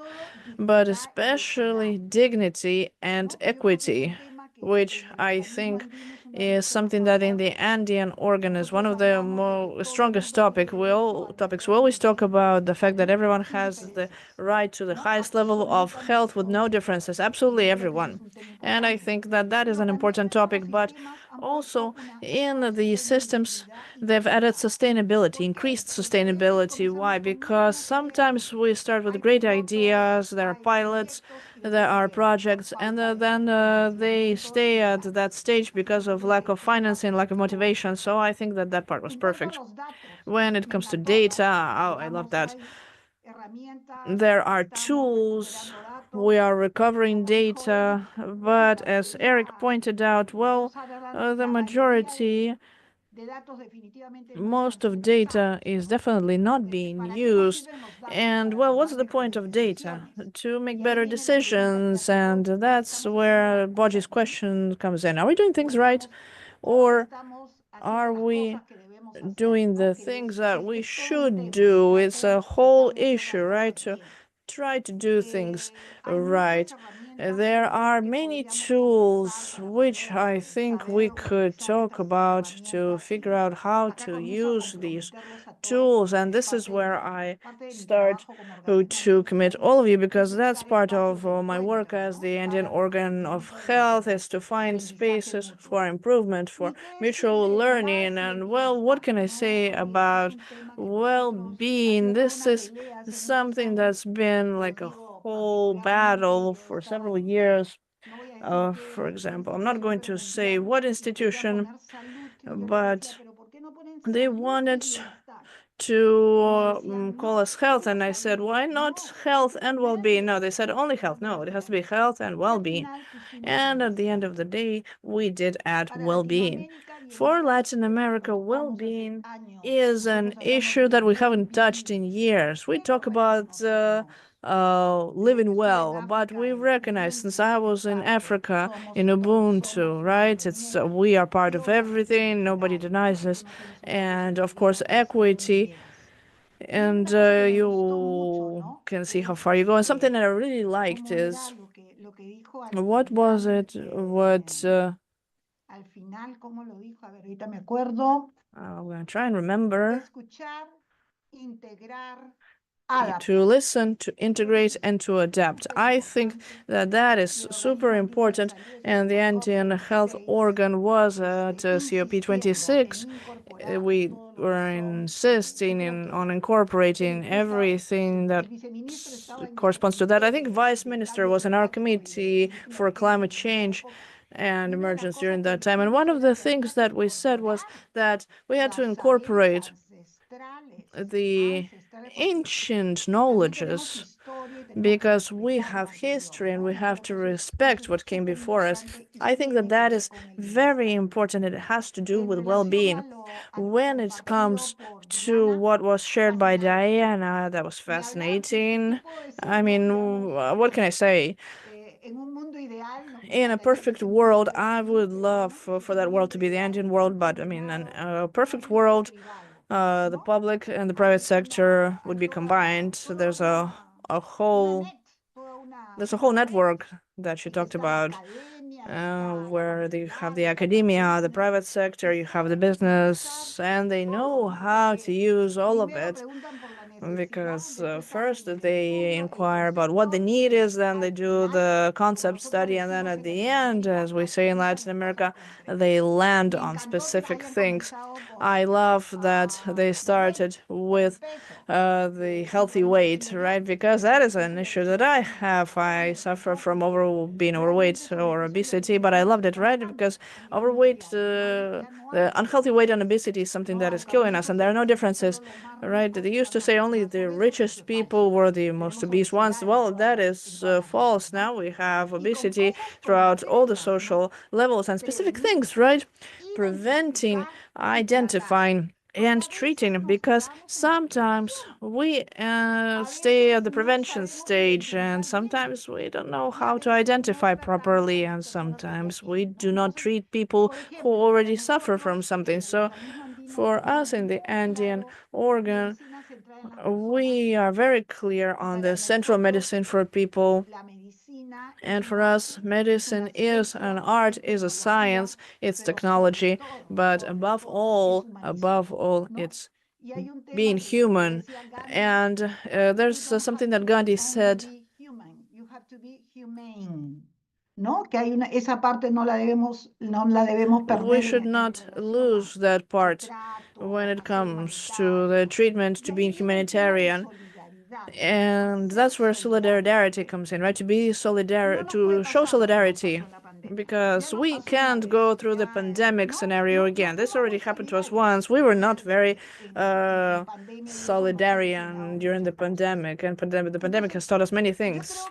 but especially dignity and equity, which I think is something that in the Andean organ is one of the strongest topics. We always talk about the fact that everyone has the right to the highest level of health with no differences, absolutely everyone. And I think that that is an important topic, but also in the systems, they've added sustainability, increased sustainability. Why? Because sometimes we start with great ideas, there are pilots, there are projects, and then they stay at that stage because of lack of financing, lack of motivation. So I think that that part was perfect. When it comes to data, oh, I love that. There are tools, we are recovering data, but as Eric pointed out, well, the majority, most of data is definitely not being used. And well, what's the point of data? To make better decisions, and that's where Bodge's question comes in. Are we doing things right? Or are we doing the things that we should do? It's a whole issue, right? To try to do things right. There are many tools which I think we could talk about to figure out how to use these tools. And this is where I start to commit all of you, because that's part of my work as the Andean organ of health, is to find spaces for improvement, for mutual learning. And well, what can I say about well-being? This is something that's been like a whole battle for several years. For example, I'm not going to say what institution, but they wanted to call us health, and I said, why not health and well-being? No, they said only health. No, it has to be health and well-being. And at the end of the day, we did add well-being. For Latin America, well-being is an issue that we haven't touched in years. We talk about living well, but we recognize, since I was in Africa in Ubuntu, right? It's we are part of everything. Nobody denies this, and of course equity. And you can see how far you go. And something that I really liked is what was it? What final, ¿cómo lo dijo? A ver, ahorita me acuerdo. I'm going to try and remember. Escuchar, integrar, To adaptar. listen, to integrate, and to adapt. I think that that is super important, and the Andean Health Organ was at COP26. We were insisting on incorporating everything that corresponds to that. I think Vice Minister was in our committee for climate change and emergence during that time. And one of the things that we said was that we had to incorporate the ancient knowledges because we have history and we have to respect what came before us. I think that that is very important. It has to do with well-being. When it comes to what was shared by Diana, that was fascinating. I mean, what can I say? In a perfect world, I would love for that world to be the Andean world, but I mean, a perfect world, the public and the private sector would be combined. So a whole there's a whole network that you talked about, where you have the academia, the private sector, you have the business, and they know how to use all of it. Because first they inquire about what the need is, then they do the concept study, and then at the end, as we say in Latin America, they land on specific things. I love that they started with the healthy weight, right? Because that is an issue that I have. I suffer from being overweight or obesity, but I loved it, right? Because overweight, the unhealthy weight and obesity is something that is killing us, and there are no differences, right? They used to say only the richest people were the most obese ones. Well, that is false. Now we have obesity throughout all the social levels and specific things, right? Preventing, identifying, and treating, because sometimes we stay at the prevention stage and sometimes we don't know how to identify properly, and sometimes we do not treat people who already suffer from something. So for us in the Andean organ, we are very clear on the central medicine for people. And for us, medicine is an art, is a science, it's technology, but above all, it's being human. And there's something that Gandhi said. You have to be humane. ¿No? Que hay esa parte no la debemos We perder should not lose that part when it comes to the treatment, to being humanitarian. And that's where solidarity comes in, right? To show solidarity, because we can't go through the pandemic scenario again. This already happened to us once. We were not very solidarian during the pandemic, and the pandemic has taught us many things.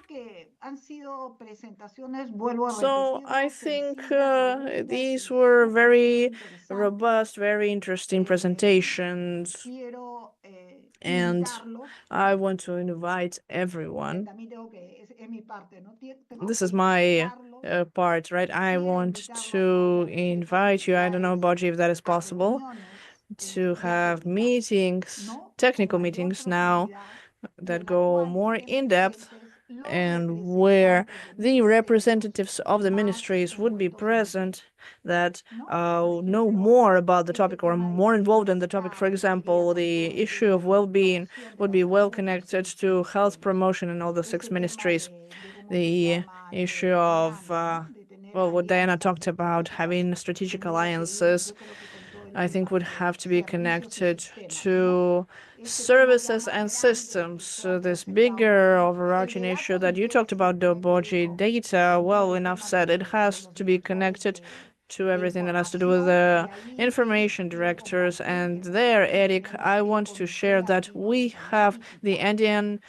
So I think these were very robust, very interesting presentations, and I want to invite everyone. This is my part, right? I want to invite you, I don't know, Boji, if that is possible, to have meetings, technical meetings now, that go more in depth and where the representatives of the ministries would be present that know more about the topic or more involved in the topic. For example, the issue of well-being would be well connected to health promotion in all the 6 ministries. The issue of, well, what Diana talked about, having strategic alliances, I think would have to be connected to services and systems. So this bigger overarching issue that you talked about, the Boji data, well, enough said. It has to be connected to everything that has to do with the information directors. And there, Eric, I want to share that we have the Andean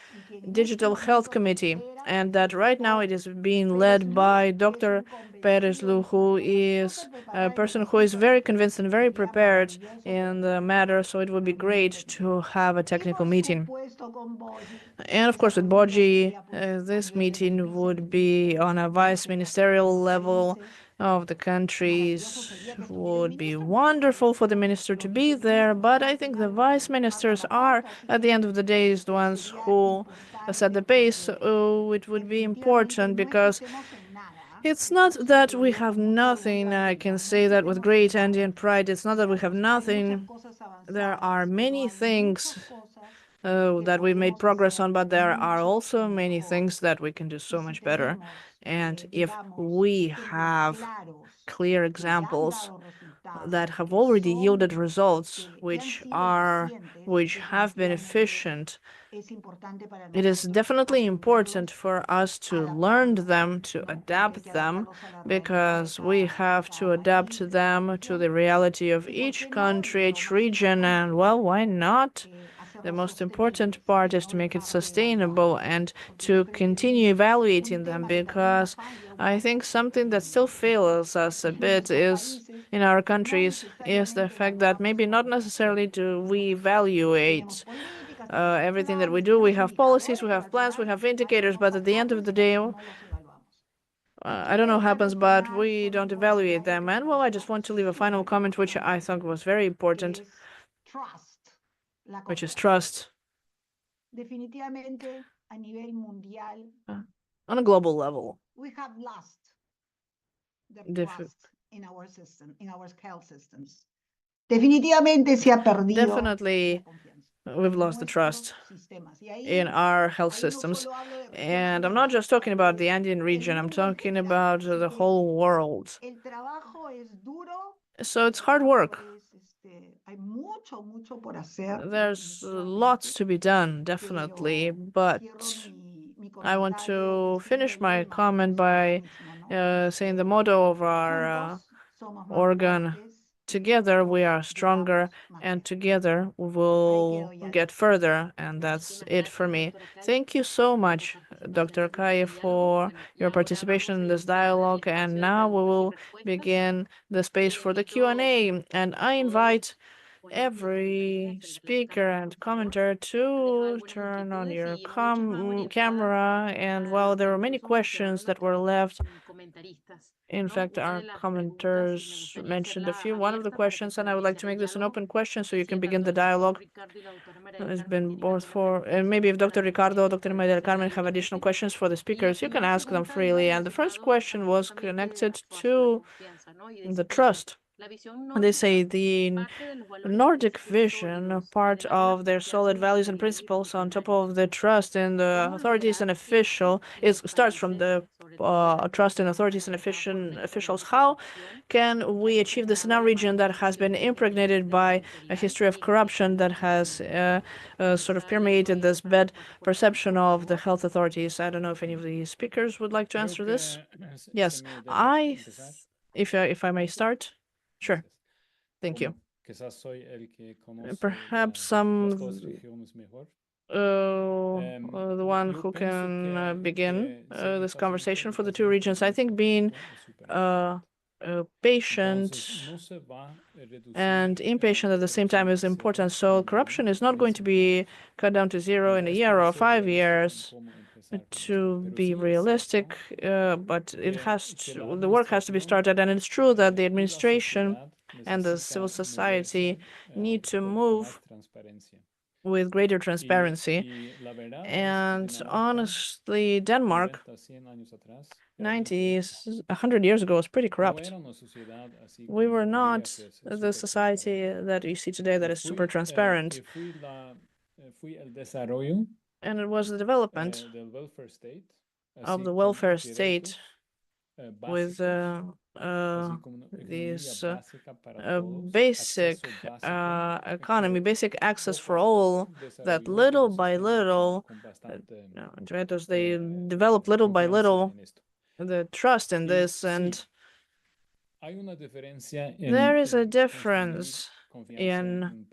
Digital Health Committee, and that right now it is being led by Dr. Perez Lu, who is a person who is very convinced and very prepared in the matter, so it would be great to have a technical meeting. And of course, with Boji, this meeting would be on a vice ministerial level of the countries. Would be wonderful for the minister to be there, but I think the vice ministers are, at the end of the day, the ones who set the pace. It would be important because It's not that we have nothing. I can say that with great Andean pride. It's not that we have nothing. There are many things that we made progress on, but there are also many things that we can do so much better. And if we have clear examples that have already yielded results, which have been efficient, it is definitely important for us to learn them, to adapt them, because we have to adapt them to the reality of each country, each region, and well, why not? The most important part is to make it sustainable and to continue evaluating them, because I think something that still fails us a bit is in our countries is the fact that maybe not necessarily do we evaluate everything that we do. We have policies, we have plans, we have indicators, but at the end of the day, I don't know what happens, but we don't evaluate them. And well, I just want to leave a final comment, which I thought was very important, which is trust. Definitivamente, a nivel mundial, On a global level, we have lost the trust in our system, in our health systems. Definitivamente se ha perdido definitely la confianza we've en lost the trust nuestros sistemas. Y ahí, in our health ahí no systems. solo hablo de And I'm regiones, not just talking about the es Andean el region, I'm mundo en talking general. about Así the que whole world. el trabajo es duro, So it's el hard work. trabajo es, hay mucho, mucho por hacer, There's definitivamente. lots to be done, definitely, Pero but cierro mi I want comentario to finish diciendo, my el comment by ¿no? saying the motto of our Juntos somos más organ. fuertes, Together we are juntos stronger, llegamos más and lejos. together we will get further, and that's it for me. Thank you so much, Dr. Kai, for your participation in this dialogue, and now we will begin the space for the Q&A, and I invite every speaker and commenter to turn on your camera. And while there were many questions that were left, in fact, our commenters mentioned a few. One of the questions, and I would like to make this an open question so you can begin the dialogue, has been both for, and maybe if Dr. Ricardo, Dr. Maria del Carmen have additional questions for the speakers, you can ask them freely. And the first question was connected to the trust. They say the Nordic vision, part of their solid values and principles, on top of the trust in the authorities and starts from the trust in authorities and officials. How can we achieve this in our region that has been impregnated by a history of corruption that has sort of permeated this bad perception of the health authorities? I don't know if any of the speakers would like to answer this. Yes, if I may start. Sure. Thank you. Perhaps I'm the one who can begin this conversation for the two regions. I think being patient and impatient at the same time is important. So corruption is not going to be cut down to zero in a year or 5 years. To be realistic, but the work has to be started, and it's true that the administration and the civil society need to move with greater transparency. And honestly, Denmark, 100 years ago, was pretty corrupt. We were not the society that you see today that is super transparent. And it was the development of the welfare state with these basic economy, basic access for all, that little by little, they developed little by little the trust in this. And there is a difference in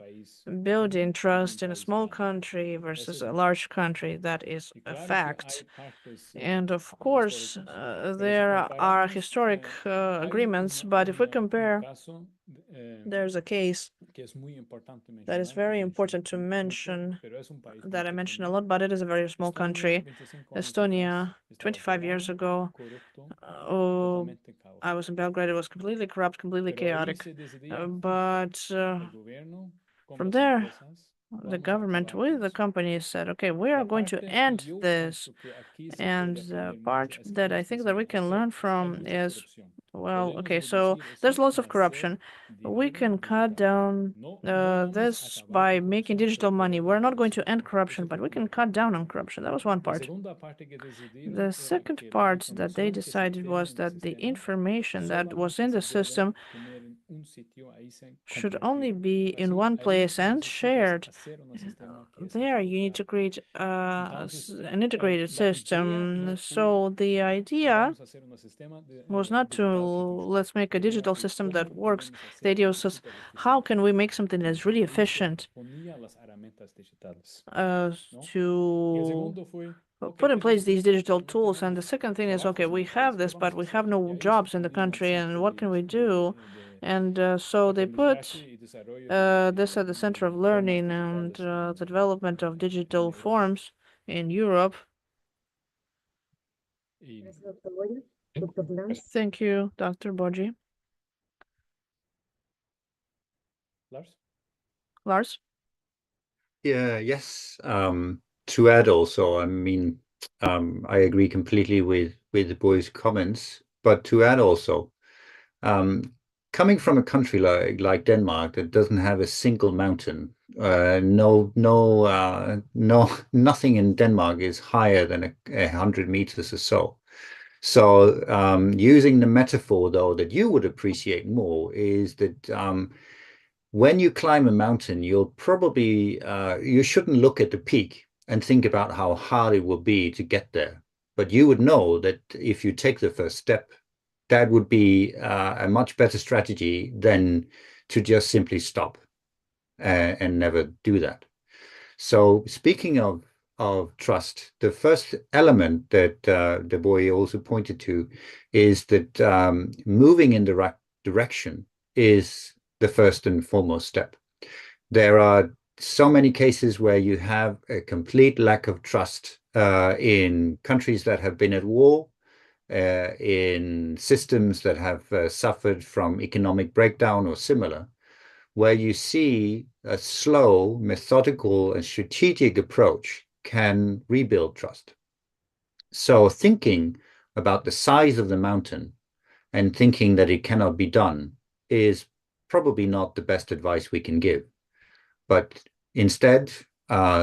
building trust in a small country versus a large country. That is a fact. And of course, there are historic agreements, but if we compare, there's a case that is very important to mention, that I mention a lot, but it is a very small country. Estonia, 25 years ago, I was in Belgrade. It was completely corrupt, completely chaotic. But From there, the government with the companies said, okay, we are going to end this. And the part that I think that we can learn from is, well, okay, so there's lots of corruption. We can cut down this by making digital money. We're not going to end corruption, but we can cut down on corruption. That was one part. The second part that they decided was that the information that was in the system should only be in one place and shared. There, you need to create an integrated system. So the idea was not to let's make a digital system that works. The idea was how can we make something that's really efficient to put in place these digital tools. And the second thing is, okay, we have this, but we have no jobs in the country, and what can we do? And so they put this at the center of learning and the development of digital forms in Europe. Thank you, Dr. Boji. Lars? Yeah, yes. To add also, I mean, I agree completely with the boys' comments, but to add also, coming from a country like Denmark that doesn't have a single mountain, nothing in Denmark is higher than 100 meters or so. So using the metaphor though that you would appreciate more is that when you climb a mountain, you'll probably you shouldn't look at the peak and think about how hard it will be to get there. But you would know that if you take the first step, that would be a much better strategy than to just simply stop and never do that. So speaking of trust, the first element that the boy also pointed to is that moving in the right direction is the first and foremost step. There are so many cases where you have a complete lack of trust in countries that have been at war, in systems that have suffered from economic breakdown or similar, where you see a slow, methodical, and strategic approach can rebuild trust. So thinking about the size of the mountain and thinking that it cannot be done is probably not the best advice we can give. But instead,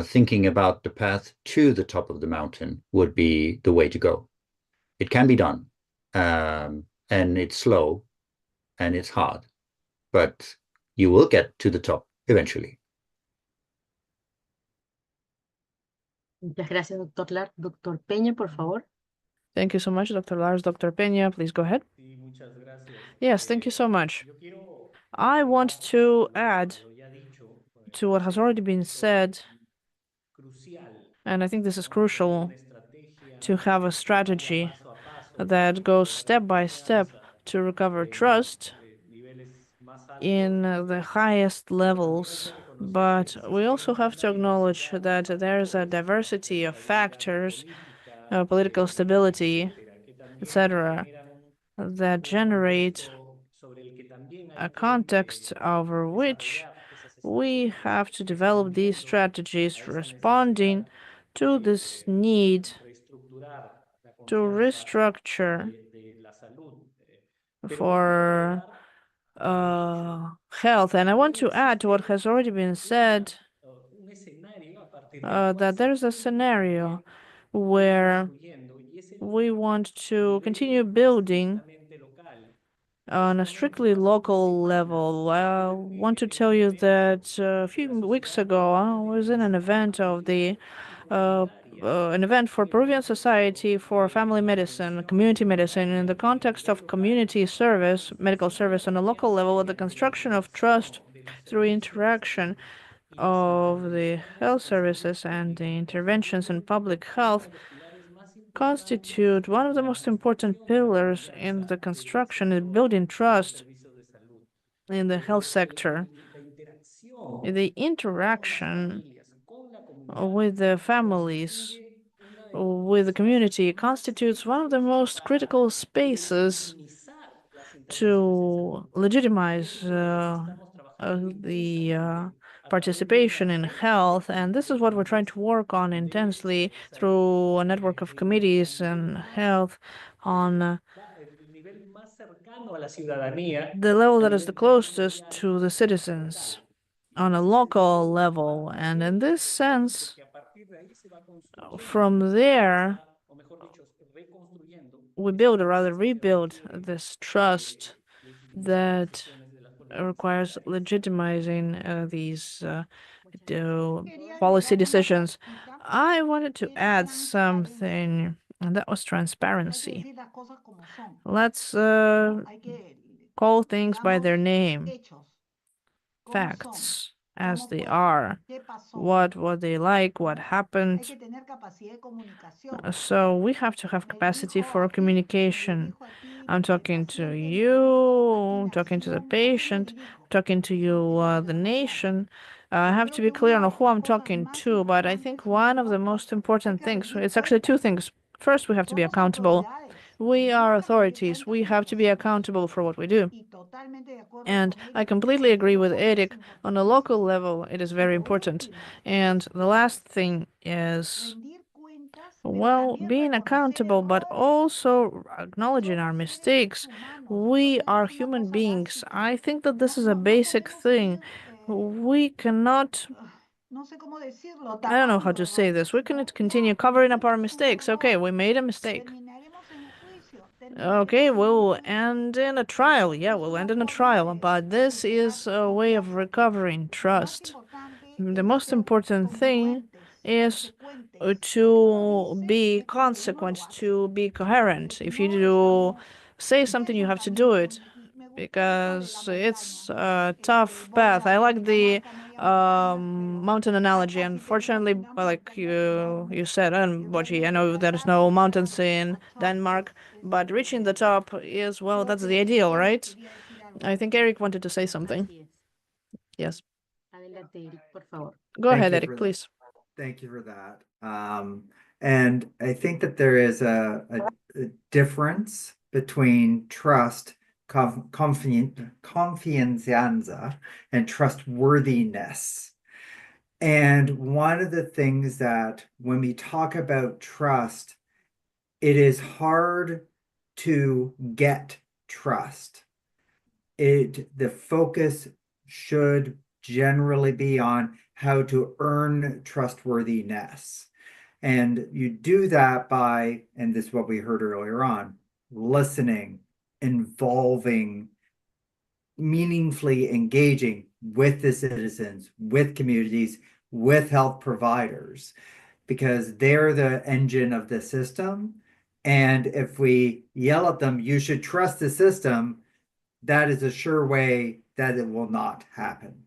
thinking about the path to the top of the mountain would be the way to go. It can be done, and it's slow, and it's hard, but you will get to the top eventually. Muchas gracias, doctor Lar. Doctor Peña, por favor. Thank you so much, Dr. Lars. Dr. Peña, please go ahead. Yes, thank you so much. I want to add to what has already been said, and I think this is crucial to have a strategy that goes step by step to recover trust in the highest levels. But we also have to acknowledge that there's a diversity of factors, political stability, etc., that generate a context over which we have to develop these strategies responding to this need to restructure for health. And I want to add to what has already been said that there's a scenario where we want to continue building on a strictly local level. I want to tell you that a few weeks ago I was in an event of an event for Peruvian Society for Family Medicine, Community Medicine, in the context of community service, medical service on a local level, with the construction of trust through interaction of the health services and the interventions in public health constitute one of the most important pillars in the construction and building trust in the health sector. The interaction with the families, with the community, constitutes one of the most critical spaces to legitimize the participation in health, and this is what we're trying to work on intensely through a network of committees in health on the level that is the closest to the citizens on a local level. And in this sense, from there, we build or rather rebuild this trust that requires legitimizing these policy decisions. I wanted to add something, and that was transparency. Let's call things by their name, facts as they are, what they like, what happened. So we have to have capacity for communication. I'm talking to you, talking to the patient, talking to you, the nation. I have to be clear on who I'm talking to, but I think one of the most important things, it's actually two things. First, we have to be accountable. We are authorities. We have to be accountable for what we do. And I completely agree with Eric. On a local level, it is very important. And the last thing is, well, being accountable, but also acknowledging our mistakes. We are human beings. I think that this is a basic thing. We cannot, I don't know how to say this. We cannot continue covering up our mistakes. Okay, we made a mistake. Okay, we'll end in a trial. Yeah, we'll end in a trial. But this is a way of recovering trust. The most important thing is to be consequent, to be coherent. If you do say something, you have to do it because it's a tough path. I like the mountain analogy. Unfortunately, like you said, and Boji, I know there's no mountains in Denmark, but reaching the top is, well, that's the ideal, right? I think Eric wanted to say something. Yes. Go ahead, Eric, please. Thank you for that. And I think that there is a difference between trust, confianza, and trustworthiness. And one of the things that when we talk about trust, it is hard to get trust. The focus should generally be on how to earn trustworthiness. And you do that by, and this is what we heard earlier on, listening, involving, meaningfully engaging with the citizens, with communities, with health providers, because they're the engine of the system. And if we yell at them, you should trust the system, that is a sure way that it will not happen.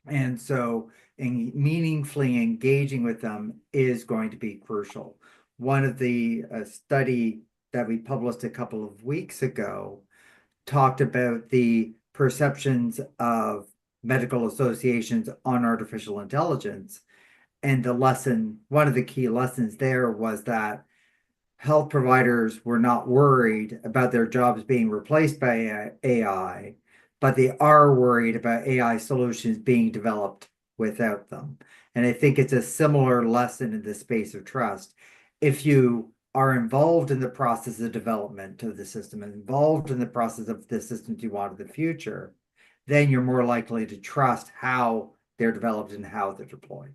And so meaningfully engaging with them is going to be crucial. One of the study that we published a couple of weeks ago talked about the perceptions of medical associations on artificial intelligence. And the lesson, one of the key lessons there was that health providers were not worried about their jobs being replaced by AI, but they are worried about AI solutions being developed without them. And I think it's a similar lesson in the space of trust. If you are involved in the process of development of the system, involved in the process of the systems you want in the future, then you're more likely to trust how they're developed and how they're deployed.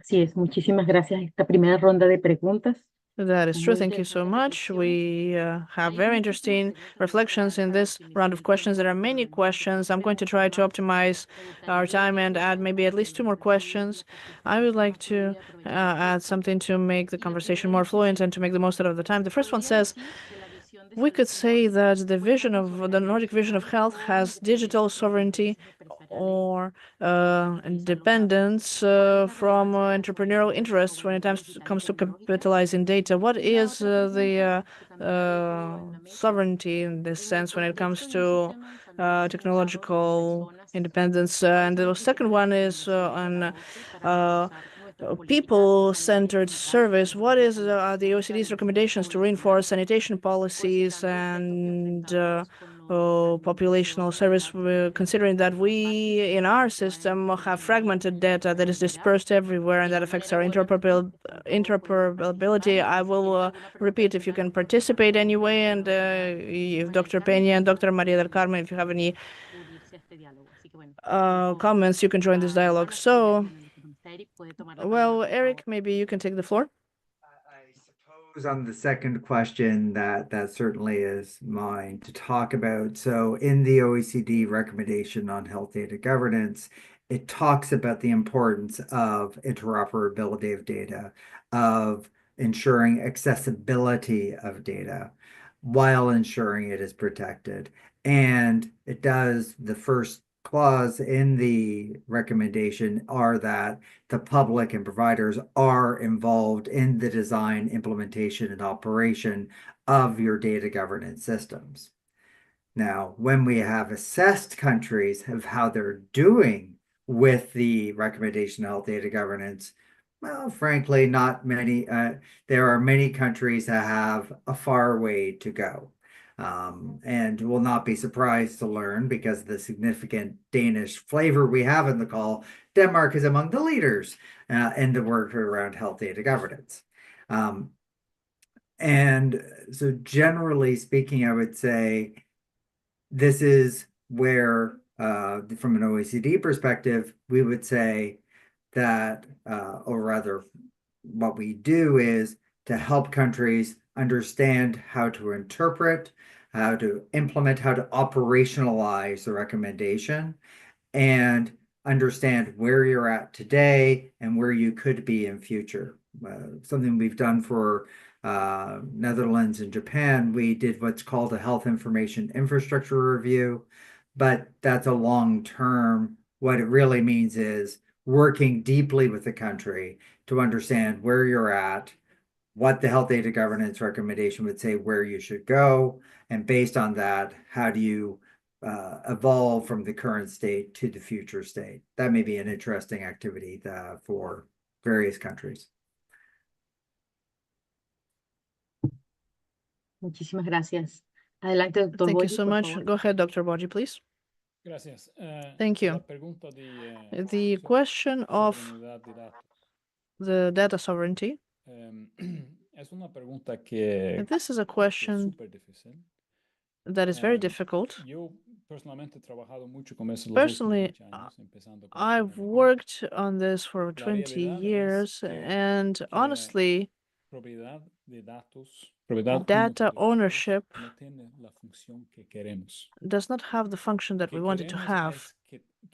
Así es, muchísimas gracias. Esta primera ronda de preguntas. That is true. Thank you so much. We have very interesting reflections in this round of questions. There are many questions. I'm going to try to optimize our time and add maybe at least two more questions. I would like to add something to make the conversation more fluent and to make the most out of the time. The first one says, we could say that the vision of the Nordic vision of health has digital sovereignty or independence from entrepreneurial interests when it comes to capitalizing data. What is the sovereignty in this sense when it comes to technological independence? And the second one is on people-centered service. What is the OECD's recommendations to reinforce sanitation policies and populational service, considering that we in our system have fragmented data that is dispersed everywhere and that affects our interoperability. I will repeat if you can participate anyway, and if Dr. Peña and Dr. Maria del Carmen, if you have any comments, you can join this dialogue. So, well, Eric, maybe you can take the floor. I suppose on the second question, that certainly is mine to talk about. So in the OECD recommendation on health data governance, it talks about the importance of interoperability of data, of ensuring accessibility of data while ensuring it is protected. And it does, the first clause in the recommendation are that the public and providers are involved in the design, implementation, and operation of your data governance systems. Now, when we have assessed countries of how they're doing with the recommendation of health data governance, well, frankly, not many. There are many countries that have a far way to go. And will not be surprised to learn because of the significant Danish flavor we have in the call. Denmark is among the leaders in the work around health data governance. And so generally speaking, I would say this is where, from an OECD perspective, we would say that, or rather, what we do is to help countries understand how to interpret, how to implement, how to operationalize the recommendation, and understand where you're at today and where you could be in future. Something we've done for Netherlands and Japan, we did what's called a health information infrastructure review, but that's a long term. What it really means is working deeply with the country to understand where you're at, what the health data governance recommendation would say where you should go, and based on that, how do you evolve from the current state to the future state. That may be an interesting activity for various countries. Muchísimas gracias. Adelante, doctor Thank you Boyi, so por much. favor. Go ahead, Dr. Boji, please. Gracias. Thank you. The question of the data sovereignty, es una pregunta que this is a es question súper difícil. that is very difficult. Yo personalmente he trabajado mucho con eso los Personally, últimos 20 años, empezando con I've Nordic. worked on this for La 20 realidad es years, que and honestly, propiedad de datos, propiedad data única de datos ownership no tiene la función que queremos. does not have the function that we Que want it to queremos have. es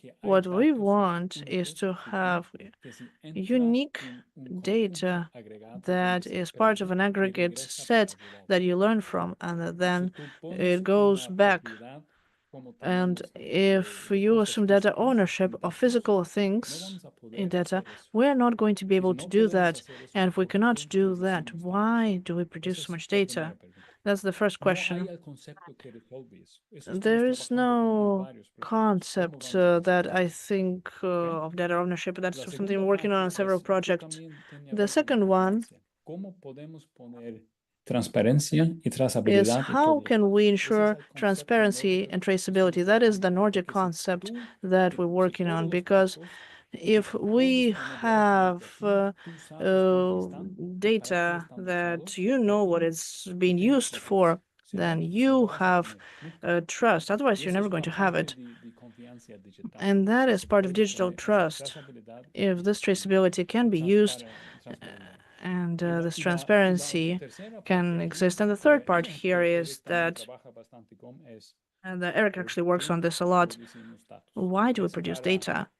que hay What we datos want is únicos to que have que si entra unique un data conjunto agregado that donde se is part of an aprende y aggregate regresa set propiedad. that you learn from, and that then Si tú pones it goes una back. propiedad como And tenemos if de you cosas assume data físicas ownership en of datos, physical no things vamos a in poder data, hacer eso. we're not going to be Y si able to no do podemos that. hacer eso, And if we ¿por cannot qué do that, producimos why datos? do we produce Esa so es much la data? primera pregunta. That's the first No hay question. el concepto que resuelve eso. Eso There estamos is trabajando con no varios proyectos. ¿Cómo concept vamos a hacer that eso? I think ¿Ok? of data ownership. That's La something segunda we're working on parte several es, esto projects. también tiene a The ver con second one transparencia. ¿Cómo podemos poner transparencia y is trazabilidad de how todo can esto? we Ese es ensure el concepto transparency nórdico and que traceability? estamos That is the trabajando. Nordic Porque si concept tú, that we're si working todos on, los because datos if que we puedes poner have directamente aquí, tú sabes dónde están y para qué data están that usados, you know what ahí it's tú being tienes used for, confianza. Si then no, no you lo vas a have tener nunca. trust. Otherwise, Y you're esa never es going una to have parte it. de confianza digital. And that is Si part of puedes digital poner esa trust. trazabilidad If this y traceability can be used transparidad. and Y this la transparency tercera can parte aquí exist. And the third part que here is Eric también that, trabaja bastante con es and Eric ¿por actually works on qué this a lot, producimos datos? why do we Es produce para data?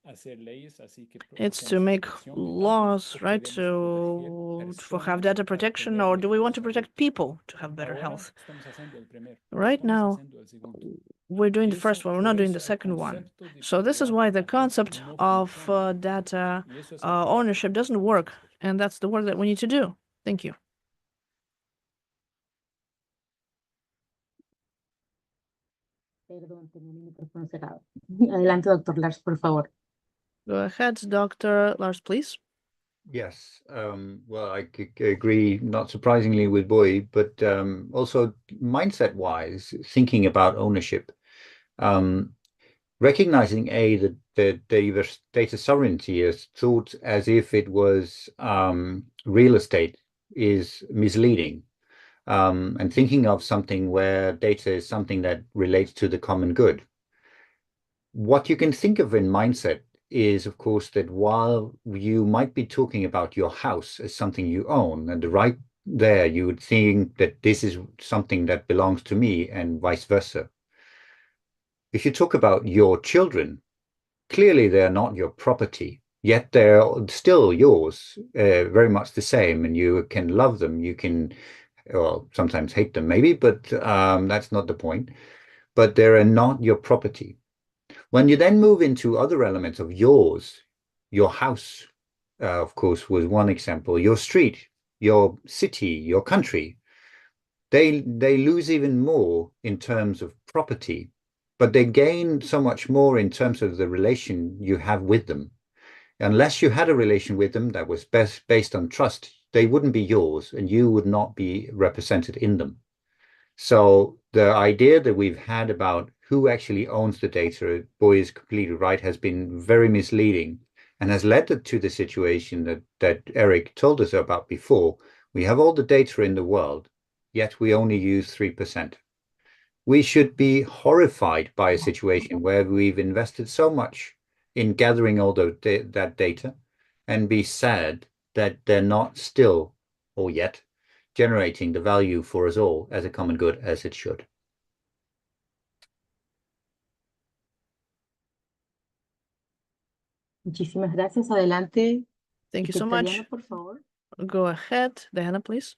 hacer leyes así que It's to hacemos make protección de datos laws, o right, queremos proteger to have data personas para protection, tener or do we want mejor to salud. protect people to have better Ahora health? estamos haciendo el primero, no Right estamos now, haciendo el segundo. we're doing Y the first eso, one, we're por not doing the eso el second one. concepto de So this is propiedad why de the datos concept no of funciona. data Y eso es el trabajo ownership que doesn't necesitamos work, hacer. and that's the work that we need to do. Thank you. Perdón, tenía mi micrófono cerrado. Adelante, doctor Lars, por favor. Go ahead, Dr. Lars, please. Yes, well, I agree, not surprisingly, with Boy, but also mindset-wise, thinking about ownership, recognizing that the data sovereignty is thought as if it was real estate is misleading, and thinking of something where data is something that relates to the common good. What you can think of in mindset is, of course, that while you might be talking about your house as something you own, and right there you would think that this is something that belongs to me and vice versa. If you talk about your children, clearly they're not your property, yet they're still yours, very much the same, and you can love them, you can, well, sometimes hate them maybe, but that's not the point. But they're not your property. When you then move into other elements of yours, your house, of course, was one example, your street, your city, your country, they lose even more in terms of property, but they gain so much more in terms of the relation you have with them. Unless you had a relation with them that was based on trust, they wouldn't be yours and you would not be represented in them. So the idea that we've had about who actually owns the data, Boy is completely right, has been very misleading and has led to the situation that Eric told us about before. We have all the data in the world, yet we only use 3%. We should be horrified by a situation where we've invested so much in gathering all that data and be sad that they're not still, or yet, generating the value for us all as a common good as it should. Muchísimas gracias. Adelante. Thank you so much. Por favor. Go ahead, Diana, please.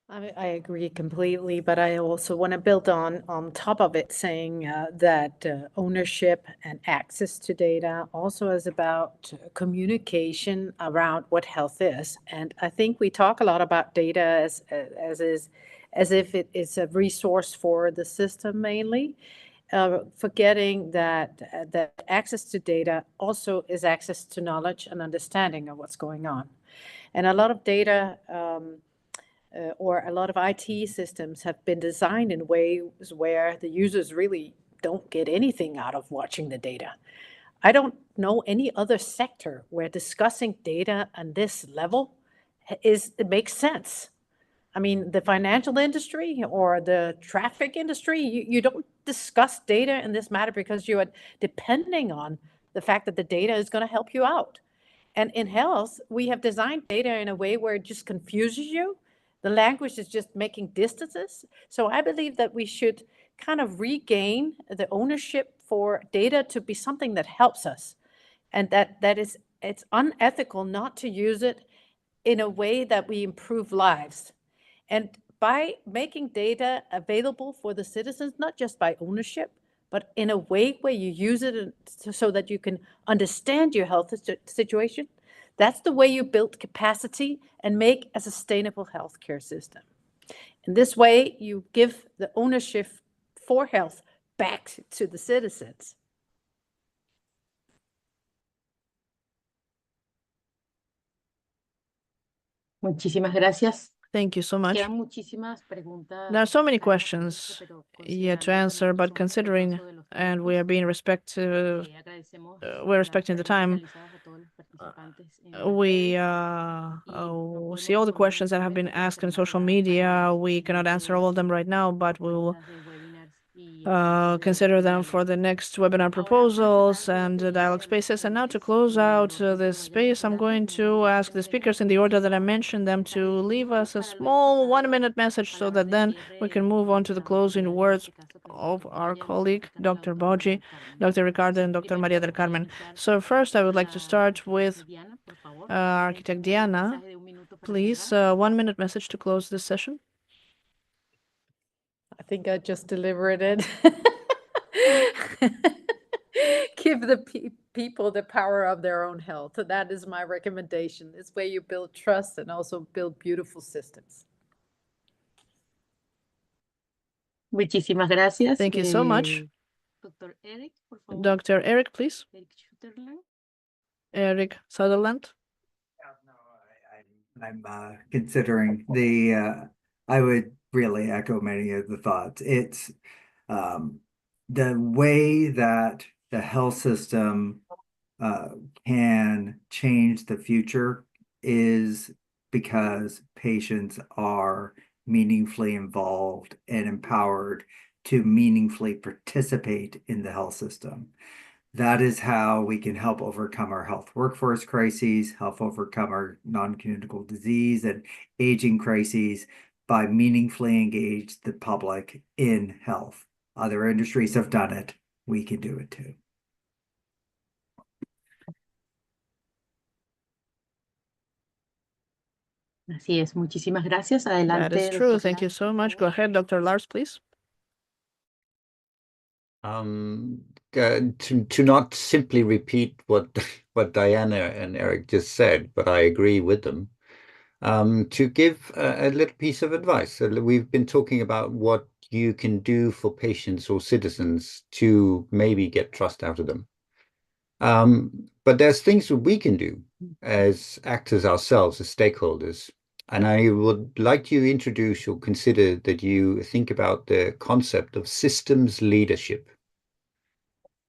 I agree completely, but I also want to build on top of it, saying that ownership and access to data also is about communication around what health is. And I think we talk a lot about data as if it is a resource for the system mainly, forgetting that access to data also is access to knowledge and understanding of what's going on. And a lot of data or a lot of IT systems have been designed in ways where the users really don't get anything out of watching the data. I don't know any other sector where discussing data on this level it makes sense. I mean, the financial industry or the traffic industry, you don't discuss data in this matter because you are depending on the fact that the data is going to help you out. And in health, we have designed data in a way where it just confuses you. The language is just making distances. So I believe that we should kind of regain the ownership for data to be something that helps us. And it's unethical not to use it in a way that we improve lives. And by making data available for the citizens, not just by ownership, but in a way where you use it so that you can understand your health situation, that's the way you build capacity and make a sustainable healthcare system. In this way, you give the ownership for health back to the citizens. Muchísimas gracias. Thank you so much. Quedan muchísimas preguntas. There are so many questions yet to answer, but considering, and we are being respectful, we're respecting the time, we see all the questions that have been asked on social media. We cannot answer all of them right now, but we will consider them for the next webinar proposals and dialogue spaces. And now to close out this space, I'm going to ask the speakers in the order that I mentioned them to leave us a small 1-minute message so that then we can move on to the closing words of our colleague, Dr. Boggi, Dr. Ricardo, and Dr. Maria del Carmen. So first, I would like to start with Architect Diana. Please, 1-minute message to close this session. I think I just delivered it. Give the people the power of their own health. That is my recommendation. It's where you build trust and also build beautiful systems. Muchísimas gracias. Thank you so much. Dr. Eric, por favor. Dr. Eric, please. Eric Sutherland. Eric Sutherland. I'm considering I would really echo many of the thoughts. It's um, the way that the health system uh, can change the future is because patients are meaningfully involved and empowered to meaningfully participate in the health system. That is how we can help overcome our health workforce crises, help overcome our non-communicable disease and aging crises by meaningfully engage the public in health. Other industries have done it. We can do it too. Así es, muchísimas gracias. That Adelante, is true. doctor Thank you Lars, so por much. Go favor. ahead, Dr. Lars, please. To not simply repeat what what Diana and Eric just said, but I agree with them. To give a little piece of advice. We've been talking about what you can do for patients or citizens to maybe get trust out of them. But there's things that we can do as actors ourselves, as stakeholders. And I would like to introduce or consider that you think about the concept of systems leadership.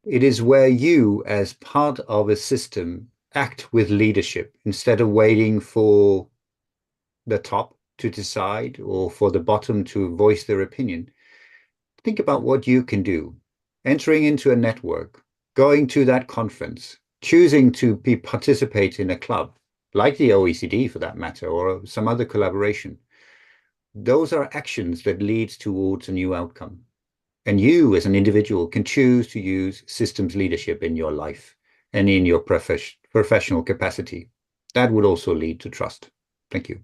It is where you, as part of a system, act with leadership instead of waiting for the top to decide or for the bottom to voice their opinion. Think about what you can do. Entering into a network, going to that conference, choosing to participate in a club, like the OECD for that matter, or some other collaboration. Those are actions that lead towards a new outcome. And you, as an individual, can choose to use systems leadership in your life and in your professional capacity. That would also lead to trust. Thank you.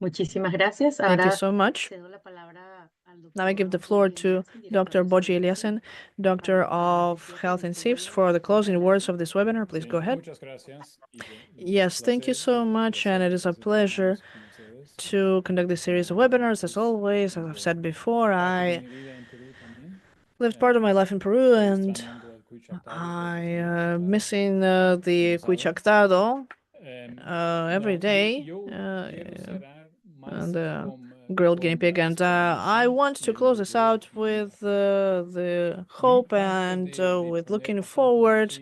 Muchísimas gracias. Thank you Ahora so much. cedo la palabra al Now I give the doctor floor Boji to Eliassen, Dr. director de Boji Salud Eliassen, Pública, Doctor para dar of cierre Health de and este Safes, webinar. for the closing words of this webinar. Please go ahead. Muchas gracias. Yes, thank you so much, and it is a pleasure to conduct this series of webinars. As always, as I've said before, I lived part of my life in Peru, and I missing the cuichactado every day, and grilled guinea pig. And I want to close this out with the hope and with looking forward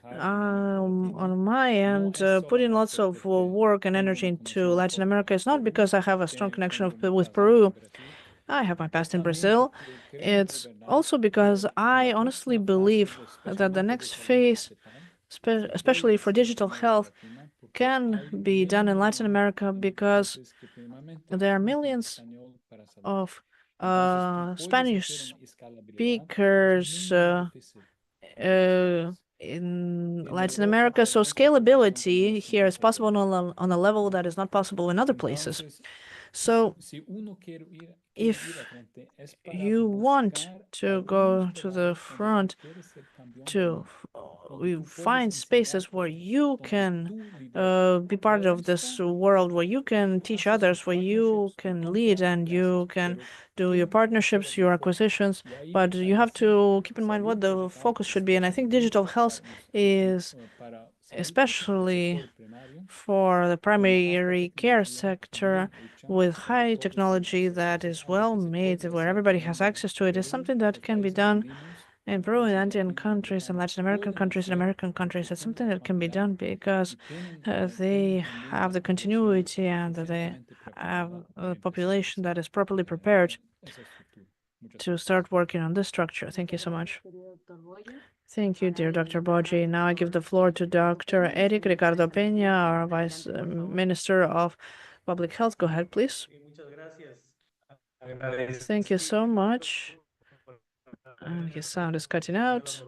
on my end, putting lots of work and energy into Latin America. It's not because I have a strong connection with Peru. I have my past in Brazil. It's also because I honestly believe that the next phase, especially for digital health, can be done in Latin America because there are millions of Spanish speakers in Latin America. So scalability here is possible on a level that is not possible in other places. So if you want to go to the front to we find spaces where you can be part of this world, where you can teach others, where you can lead and you can do your partnerships, your acquisitions, but you have to keep in mind what the focus should be. And I think digital health is especially for the primary care sector with high technology that is well made, where everybody has access to it, is something that can be done in Peru and Andean countries and Latin American countries and American countries. It's something that can be done because they have the continuity and they have a population that is properly prepared to start working on this structure. Thank you so much. Thank you, dear Dr. Boji. Now I give the floor to Dr. Eric Ricardo Peña, our Vice Minister of Public Health. Go ahead, please. Thank you so much. His sound is cutting out.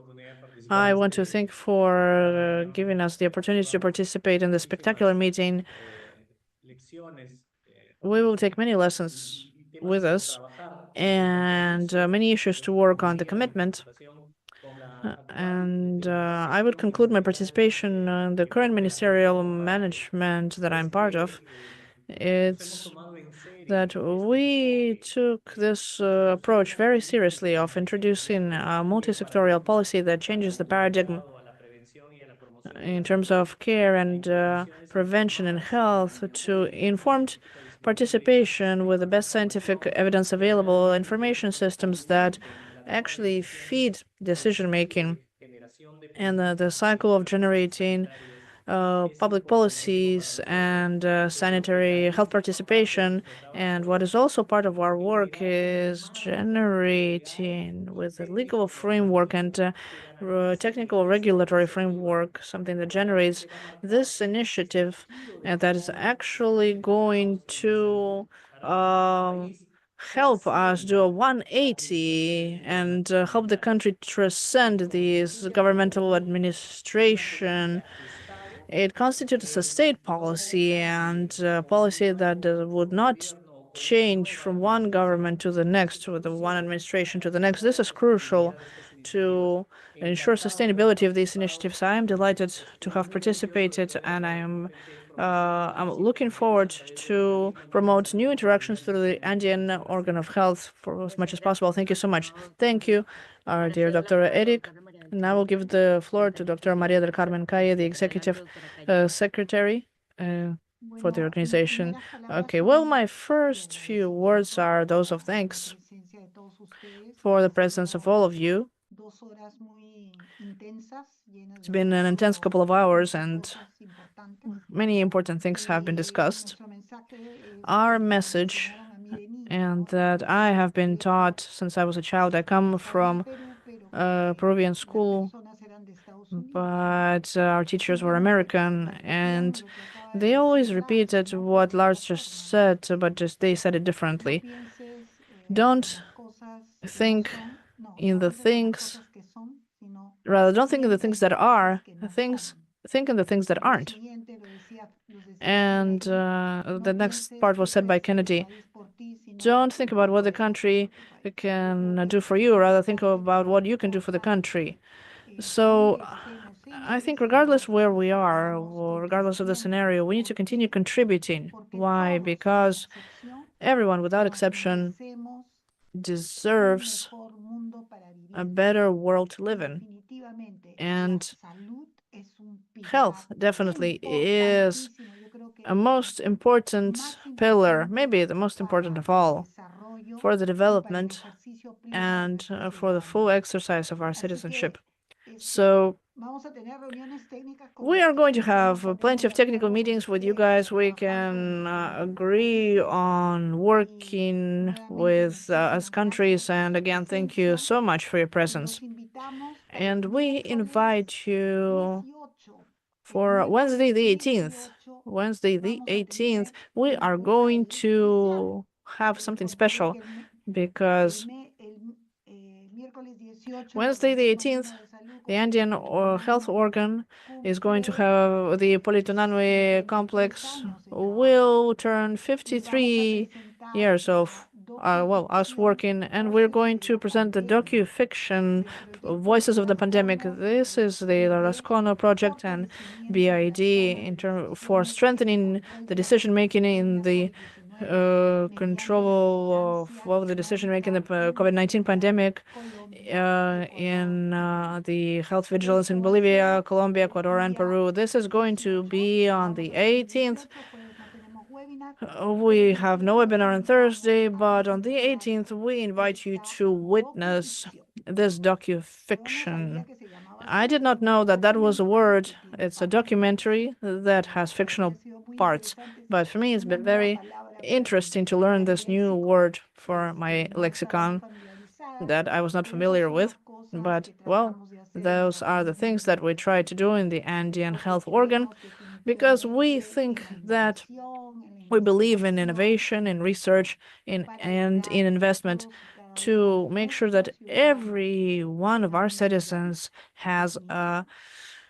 I want to thank for giving us the opportunity to participate in this spectacular meeting. We will take many lessons with us and many issues to work on the commitment. And I would conclude my participation in the current ministerial management that I'm part of. It's that we took this approach very seriously of introducing a multi-sectorial policy that changes the paradigm in terms of care and prevention and health to informed participation with the best scientific evidence available, information systems that actually feed decision making, and the cycle of generating public policies and sanitary health participation. And what is also part of our work is generating with a legal framework and technical regulatory framework, something that generates this initiative and that is actually going to help us do a 180 and help the country transcend these governmental administration. It constitutes a state policy and a policy that would not change from one government to the next, with the one administration to the next. This is crucial to ensure sustainability of these initiatives. I am delighted to have participated, and I'm looking forward to promote new interactions through the Andean Organ of Health for as much as possible. Thank you so much. Thank you, our dear Dr. Eric. Now we'll give the floor to Dr. Maria del Carmen Calle, the Executive Secretary for the organization. Okay, well, my first few words are those of thanks for the presence of all of you. It's been an intense couple of hours, and many important things have been discussed. Our message, and that I have been taught since I was a child, I come from a Peruvian school, but our teachers were American, and they always repeated what Lars just said, but just they said it differently. Don't think in the things, rather, don't think in the things that are, think in the things that aren't. And the next part was said by Kennedy. Don't think about what the country can do for you, rather think about what you can do for the country. So I think regardless where we are, or regardless of the scenario, we need to continue contributing. Why? Because everyone, without exception, deserves a better world to live in. And health definitely is a most important pillar, maybe the most important of all, for the development and for the full exercise of our citizenship. So we are going to have plenty of technical meetings with you guys. We can agree on working with as countries. And again, thank you so much for your presence. And we invite you for Wednesday the 18th. Wednesday the 18th, we are going to have something special because Wednesday the 18th, the Andean Health Organ is going to have the Politonanwe complex will turn 53 years of us working, and we're going to present the docu-fiction Voices of the Pandemic. This is the Rascono project and BID for strengthening the decision-making in the control of the decision-making in the COVID-19 pandemic in the health vigilance in Bolivia, Colombia, Ecuador, and Peru. This is going to be on the 18th. We have no webinar on Thursday, but on the 18th, we invite you to witness this docu-fiction. I did not know that that was a word. It's a documentary that has fictional parts, but for me, it's been very interesting to learn this new word for my lexicon that I was not familiar with. But, well, those are the things that we try to do in the Andean Health Organ, because we think that we believe in innovation, in research, and in investment to make sure that every one of our citizens has a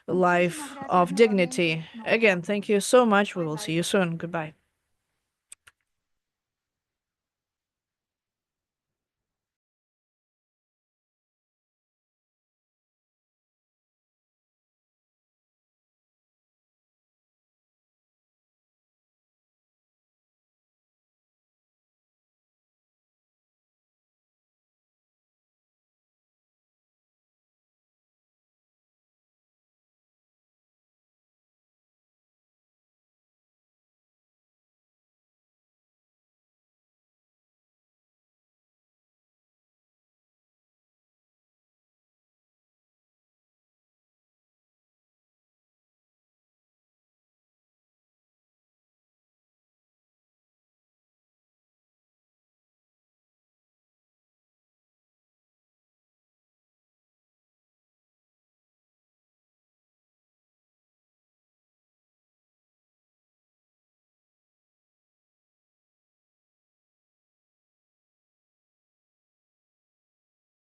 life of dignity. Again, thank you so much. We will see you soon. Goodbye.